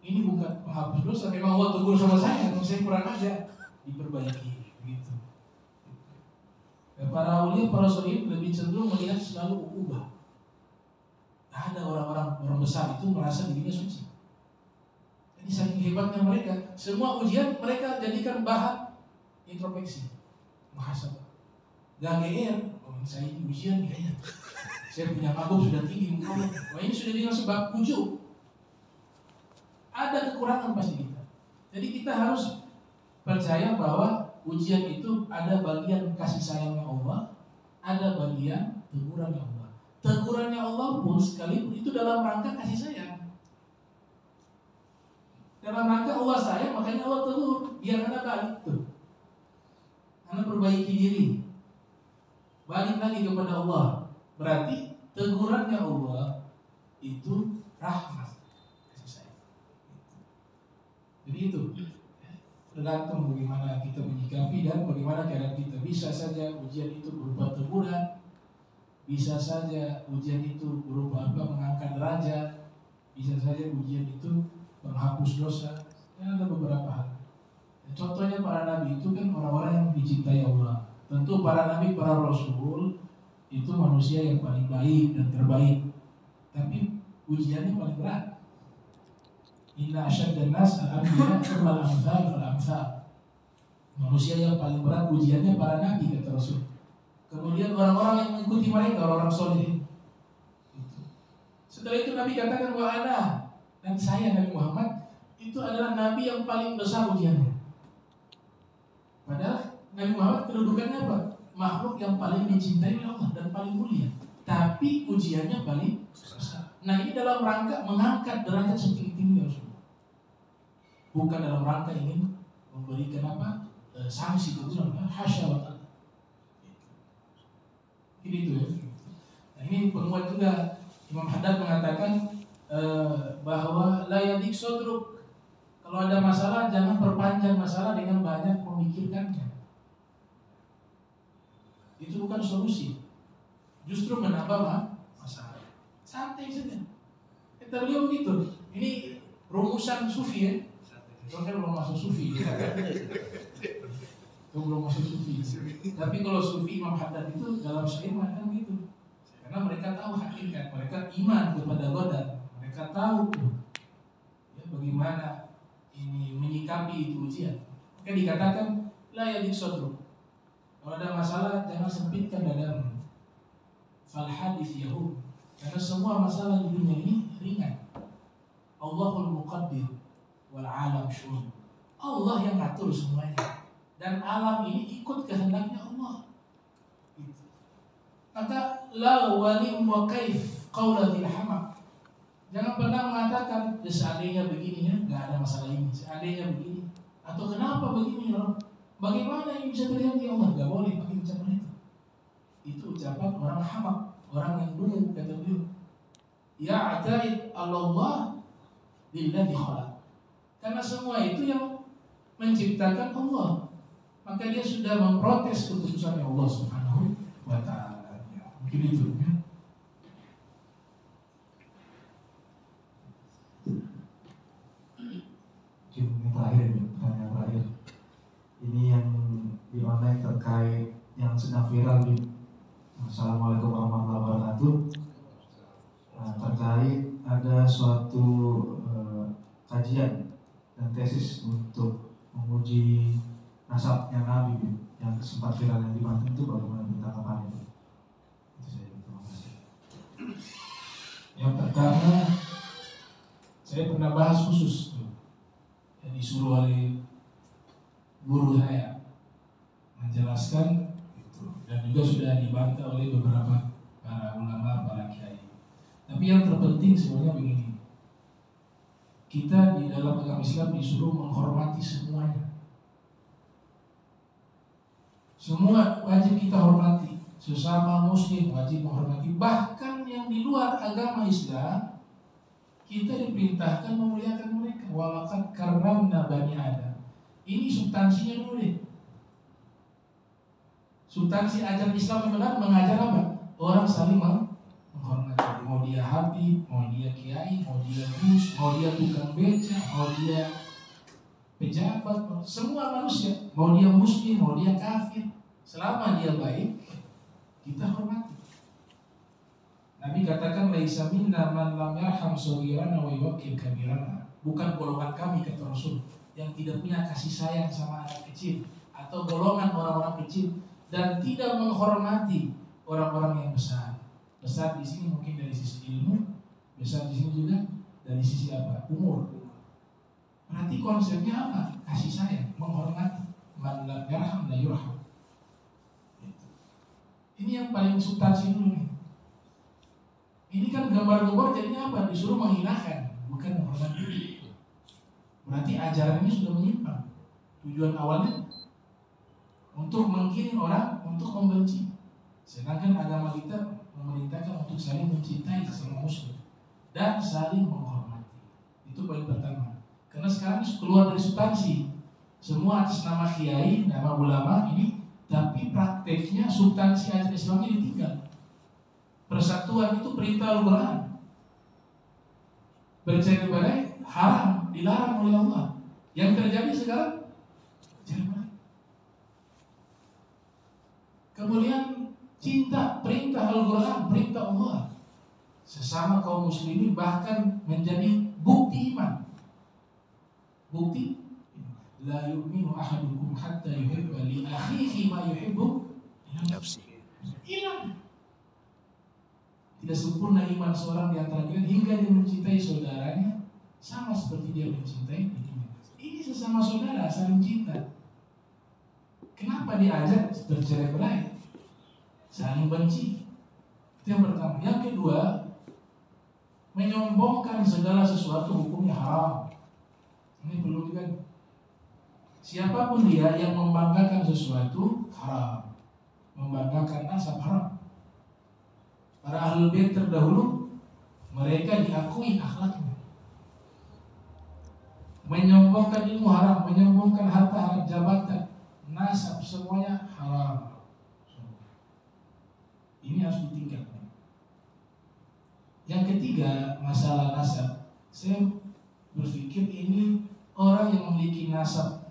Ini bukan menghapus dosa, memang Allah tegur sama saya kurang aja, diperbaiki begitu. Para aulia, para solihin lebih cenderung melihat selalu ukubah. Ada orang besar itu merasa dirinya suci. Jadi saking hebatnya mereka, semua ujian mereka jadikan bahan introspeksi, muhasabah. Gak GR, oh saya ini ujian kayaknya. Saya punya mabuk sudah tinggi, wah ini sudah dengan sebab ujub. Ada kekurangan pasti kita. Jadi kita harus percaya bahwa ujian itu ada bagian kasih sayangnya Allah, ada bagian tegurannya Allah. Tegurannya Allah pun sekalipun itu dalam rangka kasih sayang. Dalam rangka Allah sayang, makanya Allah tegur, biar Anda balik tuh. Anda perbaiki diri, balik lagi kepada Allah. Berarti tegurannya Allah itu rahmat. Jadi itu tergantung bagaimana kita menyikapi dan bagaimana keadaan kita. Bisa saja ujian itu berupa teguran, bisa saja ujian itu berupa mengangkat derajat, bisa saja ujian itu menghapus dosa. Dan ada beberapa hal. Contohnya para nabi itu kan orang-orang yang dicintai Allah. Tentu para nabi, para rasul itu manusia yang paling baik dan terbaik. Tapi ujiannya paling berat. Inna asyaddan nas al-anbiya tsumma al-amthal fal-amthal. Manusia yang paling berat ujiannya para nabi, kata Rasul. Kemudian orang-orang yang mengikuti mereka, orang-orang soleh. Setelah itu Nabi katakan wa ana, dan saya Nabi Muhammad itu adalah nabi yang paling besar ujiannya. Padahal Nabi Muhammad kedudukannya apa? Makhluk yang paling dicintai oleh Allah dan paling mulia. Tapi ujiannya paling besar. Nah ini dalam rangka mengangkat derajat setinggi-tingginya Rasul. Bukan dalam rangka ingin memberikan sanksi kebenaran, hasya wa ta'ala. Ini itu ya. Nah ini penguat juga Imam Haddad mengatakan bahwa la yadik sodruk. Kalau ada masalah jangan perpanjang masalah dengan banyak memikirkannya. Itu bukan solusi. Justru menambah masalah. Santai saja. Kita beliau begitu. Ini rumusan sufi ya. Itu kan belum masuk sufi. Itu belum masuk sufi. Tapi kalau sufi Imam Haddad itu dalam syair macam gitu. Karena mereka tahu hakikat, mereka iman kepada qadar, mereka tahu ya, bagaimana ini menyikapi itu ujian. Maka dikatakan la yadik sodru. Kalau ada masalah jangan sempitkan dadamu. Fal hadits yahud. Karena semua masalah di dunia ini ringan. Allahul muqaddir wal alam syu'un. Allah yang ngatur semuanya. Dan alam ini ikut kehendaknya Allah. Gitu. Maka la wali wa kaif qaulatil hamaq. Jangan pernah mengatakan seandainya begini ya, enggak ada masalah ini. Seandainya begini atau kenapa begini ya Allah? Bagaimana ini bisa terjadi ya Allah? Enggak boleh pakai ucapan itu. Itu ucapan orang hamaq, orang yang dulu kata beliau. Ya ataid Allah lilladzi khalaq. Karena semua itu yang menciptakan Allah. Maka dia sudah memprotes keputusan Allah Subhanahu wa ta'ala. Mungkin itu ya. Mungkin yang terakhir ini, pertanyaan terakhir. Ini yang di online terkait yang sedang viral di Assalamualaikum warahmatullahi wabarakatuh. Terkait ada suatu kajian dan tesis untuk menguji nasabnya Nabi yang sempat viral yang di Banten itu, bagaimana tanggapan itu? Itu saja, terima kasih. Yang pertama, saya pernah bahas khusus yang disuruh oleh guru saya menjelaskan itu, dan juga sudah dibantah oleh beberapa para ulama, para kiai. Tapi yang terpenting sebenarnya begini, kita di dalam agama Islam disuruh menghormati semuanya. Semua wajib kita hormati, sesama muslim wajib menghormati. Bahkan yang di luar agama Islam, kita diperintahkan memuliakan mereka. Walaqad karramna bani Adam. Ini substansinya dulu deh. Substansi ajaran Islam yang benar mengajar apa? Orang saling menghormati. Mau dia habib, mau dia kiai, mau dia gus, mau dia tukang beca, mau dia pejabat, semua manusia, mau dia muslim, mau dia kafir, selama dia baik, kita hormati. Nabi katakan, laisa minna man lam yarham shaghirana wa yuwaqqir kabirana. Bukan golongan kami, kata Rasul, yang tidak punya kasih sayang sama anak kecil, atau golongan orang-orang kecil dan tidak menghormati orang-orang yang besar. Besar di sini mungkin dari sisi ilmu, besar di sini juga dari sisi apa? Umur. Berarti konsepnya apa? Kasih sayang, menghormati. Man lam yarham la yurham. Ini yang paling substansi dulu nih. Ini kan gambar-gambar jadinya apa? Disuruh menghinakan, bukan menghormati. Berarti ajaran ini sudah menyimpang. Tujuan awalnya untuk menggiring orang untuk membenci. Sedangkan agama kita memerintahkan untuk saling mencintai sesama muslim dan saling menghormati. Itu poin pertama. Karena sekarang keluar dari substansi, semua atas nama kiai, nama ulama ini, tapi prakteknya substansi ajaran Islamnya ditinggal. Persatuan itu perintah Al-Quran. Bercerai-berai haram, dilarang oleh Allah. Yang terjadi sekarang cerai-berai. Kemudian cinta, perintah Al-Quran, perintah Allah. Sesama kaum muslimin bahkan menjadi bukti iman. Bukti la yu'minu ahadukum hatta yuhibba li akhihi ma yuhibbu li nafsihi. Hilang. Tidak sempurna iman seorang di antara kalian hingga dia mencintai saudaranya sama seperti dia mencintai dirinya. Ini sesama saudara, saling cinta. Kenapa diajak bercerai-berai? Saling benci. Itu yang pertama. Yang kedua, menyombongkan segala sesuatu hukumnya haram. Ini perlu juga. Siapapun dia yang membanggakan sesuatu haram, membanggakan nasab haram. Para ahlul bait terdahulu mereka diakui akhlaknya. Menyombongkan ilmu haram, menyombongkan harta haram, jabatan, nasab, semuanya haram. Ini harus ditinggalkan. Yang ketiga, masalah nasab. Saya berpikir ini orang yang memiliki nasab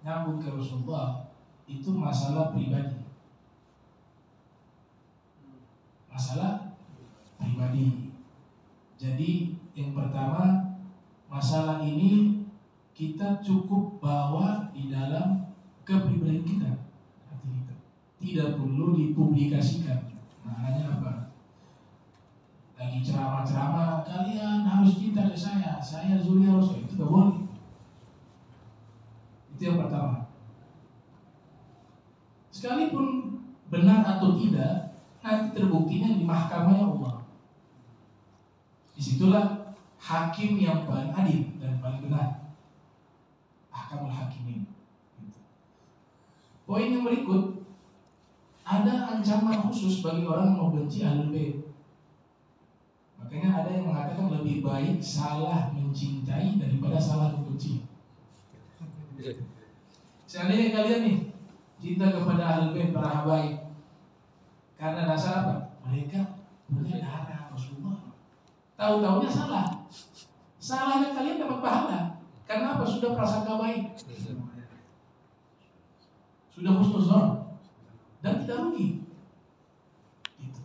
nyambung ke Rasulullah itu masalah pribadi. Masalah pribadi. Jadi yang pertama, masalah ini kita cukup bawa di dalam kepribadian kita. Tidak perlu dipublikasikan. Maknanya apa? Lagi ceramah-ceramah, kalian harus cinta ke saya Zuli harus, itu gak boleh. Itu yang pertama. Sekalipun benar atau tidak, nanti terbuktinya di mahkamah Allah. Disitulah hakim yang paling adil dan paling benar. Ahkamul hakimin. Poin yang berikut, ada ancaman khusus bagi orang yang membenci ahlul bait. Makanya ada yang mengatakan lebih baik salah mencintai daripada salah membenci. Seandainya kalian nih cinta kepada Ahlul Bait para habaib, karena dasar apa? Mereka punya darah Rasulullah. Tahu-taunya salah. Salahnya kalian dapat pahala. Karena apa? Sudah prasangka baik, sudah husnuzon, dan tidak rugi. Gitu.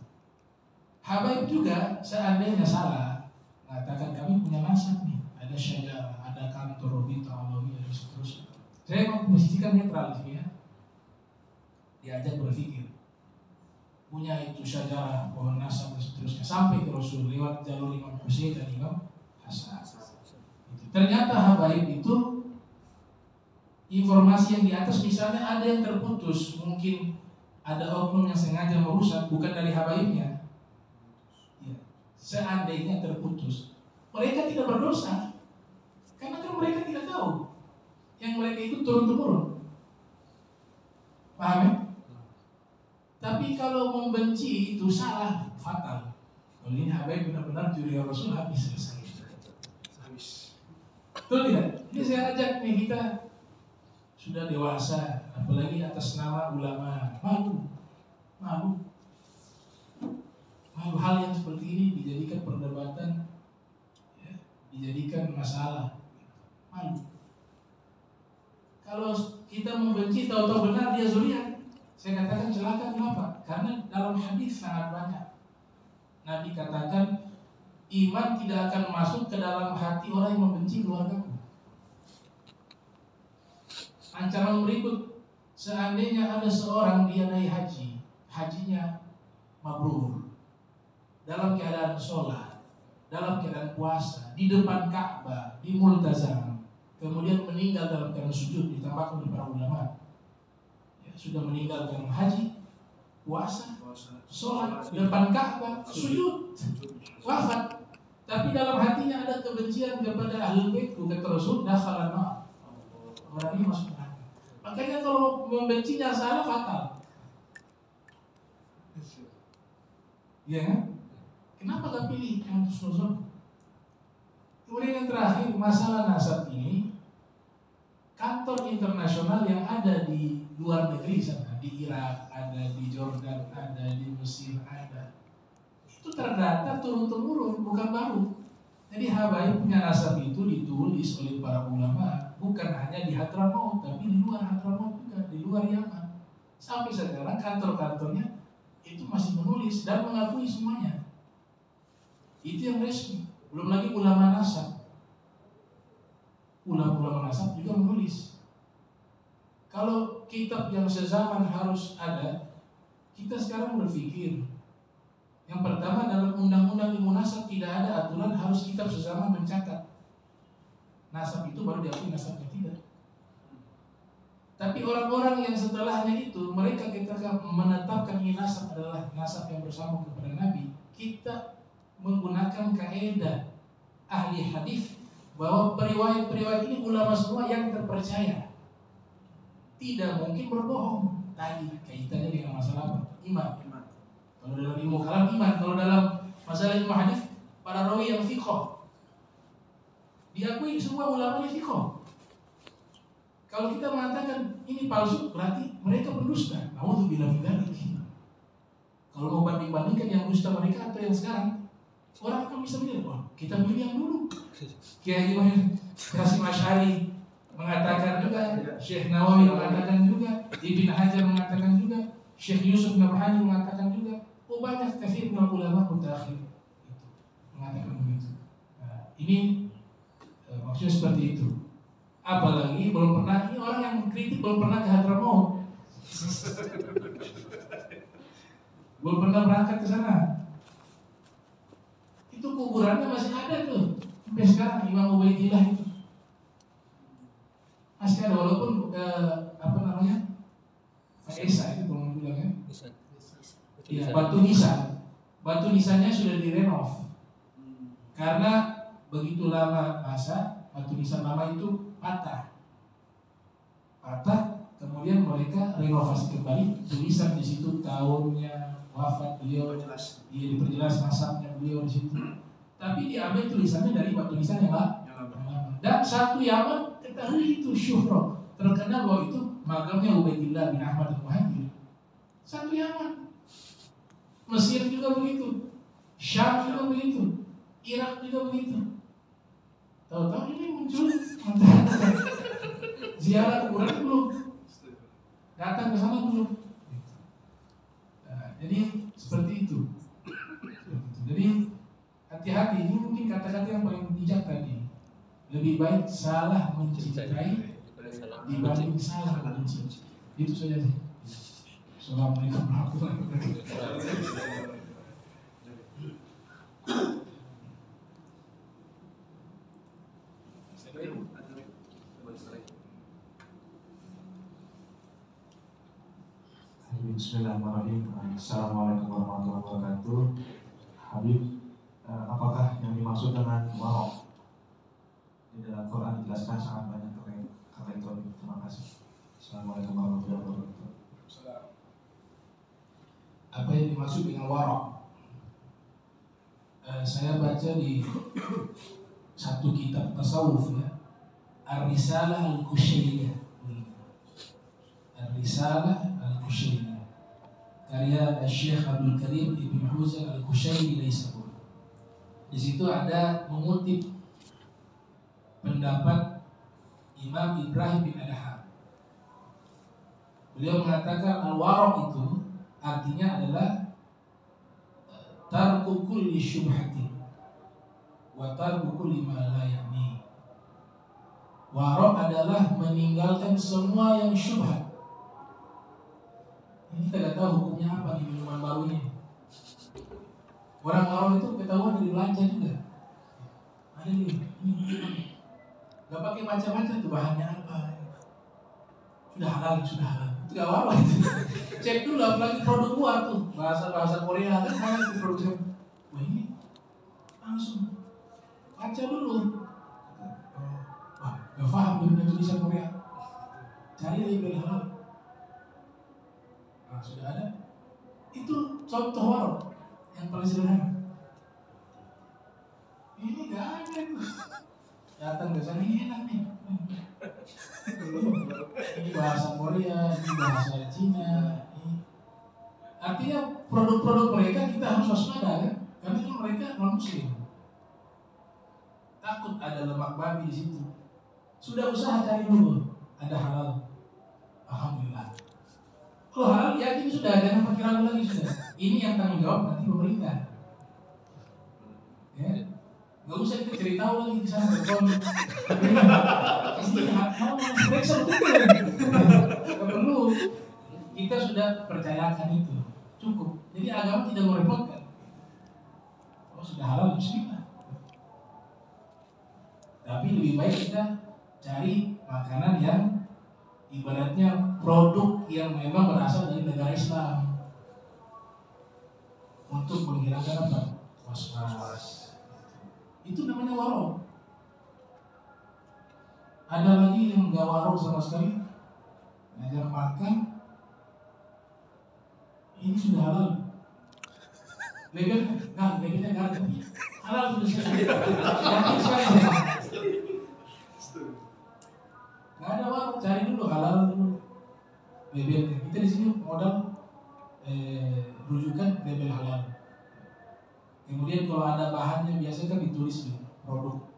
Habaib juga seandainya salah, mengatakan kami punya nasab nih, ada syajarah, ada kantor Robito Alawiyah dan seterusnya. Saya mau posisikan netral di sini ya. Diajak berpikir, punya itu syajarah, pohon nasab dan seterusnya sampai ke Rasul lewat jalur Imam Husain dan Imam Hasan. Ternyata habaib itu informasi yang di atas misalnya ada yang terputus, mungkin ada oknum yang sengaja merusak, bukan dari habaibnya. Ya. Seandainya terputus, mereka tidak berdosa, karena kan mereka tidak tahu. Yang mereka itu turun-temurun. Paham ya? Tapi kalau membenci itu salah, fatal. Kalau ini habaib benar-benar juri Rasul, habis selesai. Habis. Betul tidak? Ini saya ajak nih, kita sudah dewasa, apalagi atas nama ulama. Malu. Hal yang seperti ini dijadikan perdebatan, ya, dijadikan masalah. Malu. Kalau kita membenci tahu-tahu benar dia zuriat, saya katakan celaka. Kenapa? Karena dalam hadis sangat banyak Nabi katakan iman tidak akan masuk ke dalam hati orang yang membenci keluargaku. Ancaman berikut, seandainya ada seorang dia naik haji, hajinya mabrur, dalam keadaan sholat, dalam keadaan puasa, di depan Ka'bah, di Multazam, kemudian meninggal dalam keadaan sujud, ditambahkan oleh para ulama, ya, sudah meninggal dalam haji, puasa, sholat, di depan Ka'bah, sujud, wafat, tapi dalam hatinya ada kebencian kepada Ahlul Bait, kata Rasul, dakhalan nar, orang ini masuk neraka. Makanya kalau membencinya salah, fatal. Ya kan? Kenapa gak pilih yang husnuzon? Kemudian yang terakhir, masalah nasab ini, kantor internasional yang ada di luar negeri sana, di Irak, ada di Jordan, ada di Mesir, ada. Itu terdata turun-temurun, bukan baru. Jadi habaib punya nasab itu ditulis oleh para ulama, bukan hanya di Hadramaut, tapi di luar Hadramaut juga, di luar Yaman. Sampai sekarang kantor-kantornya itu masih menulis dan mengakui semuanya. Itu yang resmi. Belum lagi ulama nasab. Ulama-ulama nasab juga menulis. Kalau kitab yang sezaman harus ada, kita sekarang berpikir, yang pertama dalam undang-undang ilmu nasab tidak ada aturan harus kitab sezaman mencatat nasab itu baru diakui nasabnya, tidak. Tapi orang-orang yang setelahnya itu, mereka ketika menetapkan ini nasab adalah nasab yang bersambung kepada Nabi, kita menggunakan kaidah ahli hadis bahwa periwayat-periwayat ini ulama semua yang terpercaya, tidak mungkin berbohong. Tadi kaitannya dengan masalah apa? Iman. Kalau dalam ilmu kalam iman, kalau dalam masalah ilmu hadis para rawi yang fiqh diakui semua ulama yang fiqh. Kalau kita mengatakan ini palsu, berarti mereka pendusta. Nauzubillah min dzalik. Kalau mau banding-bandingkan yang dusta mereka atau yang sekarang, orang akan bisa bilang, wah kita pilih yang dulu. Kiai Hasyim Asy'ari mengatakan juga, Syekh Nawawi mengatakan juga, Ibn Hajar mengatakan juga, Syekh Yusuf Nabhani mengatakan juga, oh banyak kathir min ulama mutaakhir mengatakan begitu. Nah, ini maksudnya seperti itu. Apalagi belum pernah, ini orang yang kritik belum pernah ke Hadramaut, belum pernah berangkat ke sana. Itu kuburannya masih ada tuh sampai sekarang, Imam Ubaidillah itu masih ada, walaupun Faesa itu kalau bilang ya, ya batu nisannya sudah direnov karena begitu lama masa batu nisan lama itu patah, kemudian mereka renovasi kembali, tulisan di situ tahunnya wafat beliau, diperjelas nasabnya beliau di situ. Tapi diambil tulisannya dari batu nisan yang lama. Dan satu Yaman ketahui itu syuhroh, terkenal bahwa itu makamnya Ubaidillah bin Ahmad al-Muhajir, satu Yaman. Mesir juga begitu, Syam juga begitu, Irak juga begitu. Tahu-tahu ini muncul ziarah kuburan belum, datang ke sana belum. Nah, jadi seperti itu. Jadi hati-hati, ini mungkin kata-kata yang paling bijak tadi. Lebih baik salah mencintai dibanding salah membenci. Itu saja sih. Assalamualaikum warahmatullahi wabarakatuh. Bismillahirrahmanirrahim. Assalamualaikum warahmatullahi wabarakatuh. Habib, apakah yang dimaksud dengan warok di dalam Quran dijelaskan sangat banyak terkait kata itu. Terima kasih. Assalamualaikum warahmatullahi wabarakatuh. Apa yang dimaksud dengan warok? Saya baca di satu kitab tasawuf ya, Ar-Risalah Al-Kusyairiyah. Ar-Risalah Al-Kusyairiyah, karya Syekh Abdul Karim Ibn Huzan Al-Kusyairi Laisabur. Di situ ada mengutip pendapat Imam Ibrahim bin Adham. Beliau mengatakan al-waraq itu artinya adalah tarku kulli syubhati wa tarku kulli ma la ya'ni. Waraq adalah meninggalkan semua yang syubhat. Ini kita tidak tahu hukumnya apa di minuman baru ini. Orang-orang itu ketahuan dari belanja juga. Ada nih, ini gak pakai macam-macam tuh bahannya apa. Sudah halal. Itu gak apa-apa itu. Cek dulu apalagi produk luar tuh, bahasa Korea kan banyak di produksi. Wah ini langsung baca dulu. Wah gak paham dengan tulisan Korea. Cari label halal. Nah, sudah ada. Itu contoh warung yang paling sederhana. Ini gak ada tuh. Datang ke sana ini enak nih. Ini bahasa Korea, ini bahasa Cina. Artinya produk-produk mereka kita harus waspada kan? Karena kan mereka non muslim. Takut ada lemak babi di situ. Sudah usaha cari dulu, ada halal. Alhamdulillah. Kalau halal yakin sudah, jangan pakai ragu lagi sudah. Ini yang tanggung jawab nanti pemerintah. Ya, nggak usah kita cerita lagi di sana telepon. Ini halal, periksa betul. Nggak perlu. Kita sudah percayakan itu, cukup. Jadi agama tidak merepotkan. Oh sudah halal bismillah. Tapi lebih baik kita cari makanan yang ibaratnya produk yang memang berasal dari negara Islam untuk menghilangkan apa? Was-was. Itu namanya warung. Ada lagi yang nggak warung sama sekali, ngajak makan. Ini sudah halal. Labelnya nggak ada. Halal sudah selesai. Yakin sekali. Nggak ada warung, cari dulu halal dulu. Labelnya. Kita di sini modal rujukan label halal. Kemudian kalau ada bahannya biasa kan ditulis di produk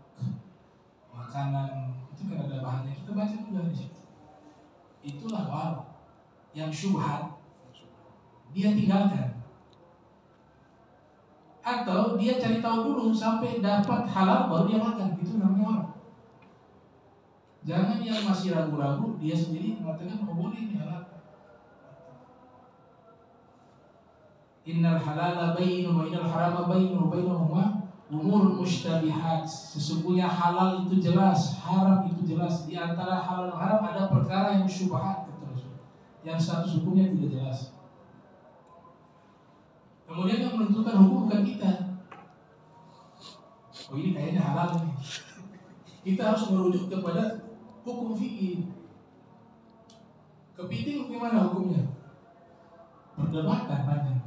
makanan itu kan ada bahannya, kita baca juga di situ. Itulah warung yang syubhat dia tinggalkan, atau dia cari tahu dulu sampai dapat halal baru dia makan. Itu namanya warung. Jangan yang masih ragu-ragu dia sendiri mengatakan oh boleh ini halal. Innal halala bayyinun wa innal harama bayyinun wa bainahuma umurun mushtabihat. Sesungguhnya halal itu jelas, haram itu jelas. Di antara halal dan haram ada perkara yang syubhat, yang status hukumnya tidak jelas. Kemudian yang menentukan hukum bukan kita. Oh ini kayaknya halal nih. Kita harus merujuk kepada hukum fikih. Kepiting gimana hukumnya? Perdebatan banyak.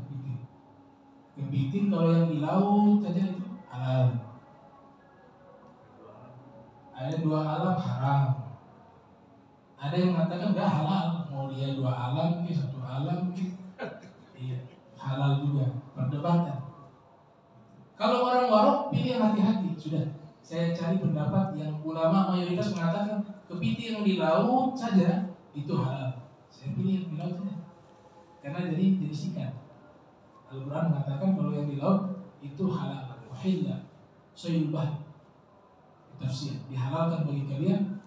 Kepiting kalau yang di laut saja itu halal. Ada dua alam haram. Ada yang mengatakan nggak halal, mau dia 2 alam, 1 alam, iya halal juga, perdebatan. Kalau orang warok pilih yang hati-hati, sudah. Saya cari pendapat yang ulama mayoritas mengatakan kepiting yang di laut saja itu halal. Saya pilih yang di laut saja, karena jadi sikat. Al-Quran mengatakan kalau yang di laut itu halal, wahilla, soyul bah, tafsir, dihalalkan bagi kalian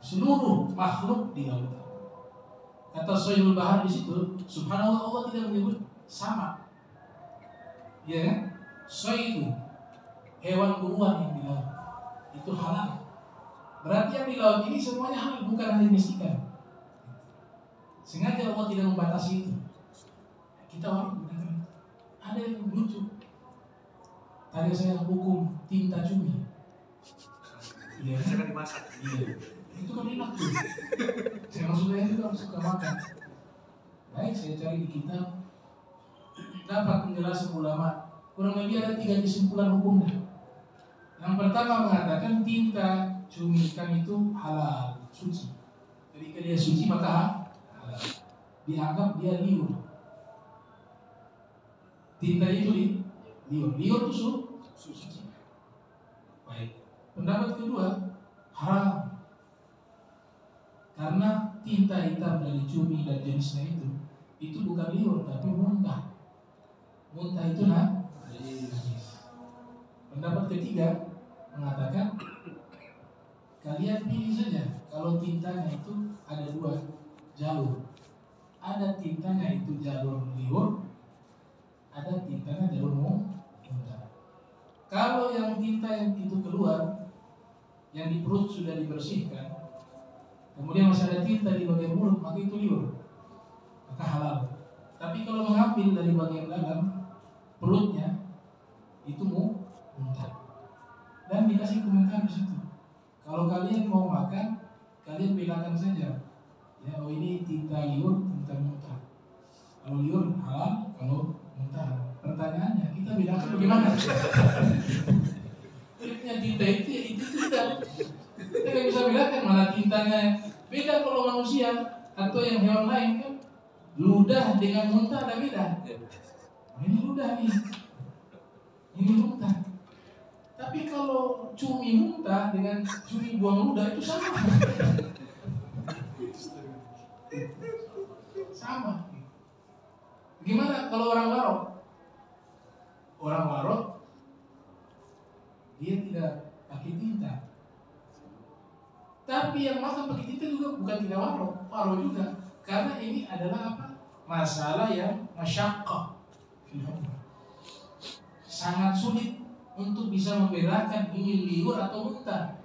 seluruh makhluk di lautan. Kata soyul bahar di situ, subhanallah, Allah tidak menyebut sama, ya kan? Soy itu hewan buruan yang di laut itu halal. Berarti yang di laut ini semuanya halal, bukan hanya jenis ikan. Sengaja Allah tidak membatasi itu. Kita orang gunakan. Ada yang lucu. Tadi saya hukum tinta cumi. Iya, Saya kan dimasak. iya. Itu kan enak tuh. Saya maksudnya itu kan suka makan. Baik, saya cari di kitab, dapat penjelasan ulama. Kurang lebih ada 3 kesimpulan hukumnya. Yang pertama mengatakan tinta cumi ikan itu halal, suci. Ketika dia suci maka halal. Dianggap dia liur. Tinta itu liur. Liur itu suci. Baik. Pendapat kedua, haram. Karena tinta hitam dari cumi dan jenisnya itu bukan liur tapi muntah. Muntah itu najis. Pendapat ketiga mengatakan kalian pilih saja. Kalau tintanya itu ada 2 jalur. Ada tintanya itu jalur liur, ada tintanya jalur muntah. Kalau yang tinta yang itu keluar, yang di perut sudah dibersihkan, kemudian masih ada tinta di bagian mulut, maka itu liur, maka halal. Tapi kalau mengambil dari bagian dalam perutnya, itu muntah. Dan dikasih komentar di situ. Kalau kalian mau makan, kalian bedakan saja. Ya, oh ini tinta liur, tinta muntah. Kalau liur halal, kalau muntah. Pertanyaannya, kita bedakan bagaimana? Tinta itu ya itu tidak. Kita nggak bisa bedakan mana tintanya. Beda kalau manusia atau yang hewan lain kan. Ludah dengan muntah ada beda. Ini ludah nih, ini muntah. Tapi kalau cumi muntah dengan cumi buang ludah itu sama. Sama. Gimana kalau orang warok? Orang warok dia tidak pakai tinta. Tapi yang makan pakai tinta juga bukan tidak warok juga. Karena ini adalah apa? Masalah yang masyaqqah. Sangat sulit untuk bisa membedakan ini liur atau muntah.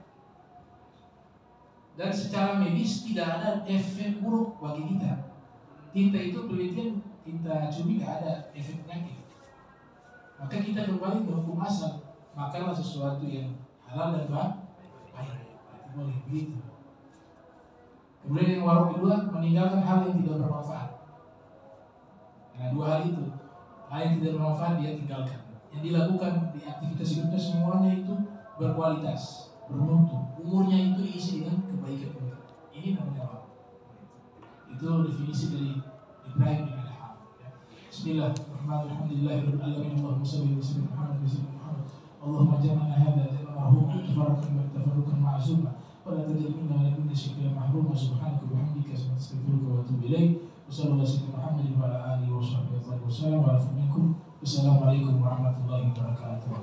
Dan secara medis tidak ada efek buruk bagi kita. Tinta itu penelitian, tinta cumi tidak ada efek penyakit. Maka kita kembali ke hukum asal. Makanlah sesuatu yang halal dan baik. Boleh begitu. Kemudian yang warok kedua, meninggalkan hal yang tidak bermanfaat. Nah, 2 hal itu, hal yang tidak bermanfaat dia tinggalkan. Yang dilakukan di aktivitas hidupnya semuanya itu berkualitas, bermutu. Umurnya itu diisi dengan kebaikan-kebaikan. Ini namanya warok. Itu definisi dari Ibrahim bin Adham. Bismillahirrahmanirrahim. Allahumma salli wa sallim ala Muhammad. Allahumma jama'na hadha jama'an marhuma, tafarraqan wa tafarruqan ma'zuma. ولا تجعل منا ولا منا شيئا محروما سبحانك وبحمدك استغفرك واتوب اليك وصلى الله على محمد وعلى اله وصحبه وسلم وعلى منكم. Wassalamualaikum warahmatullahi wabarakatuh.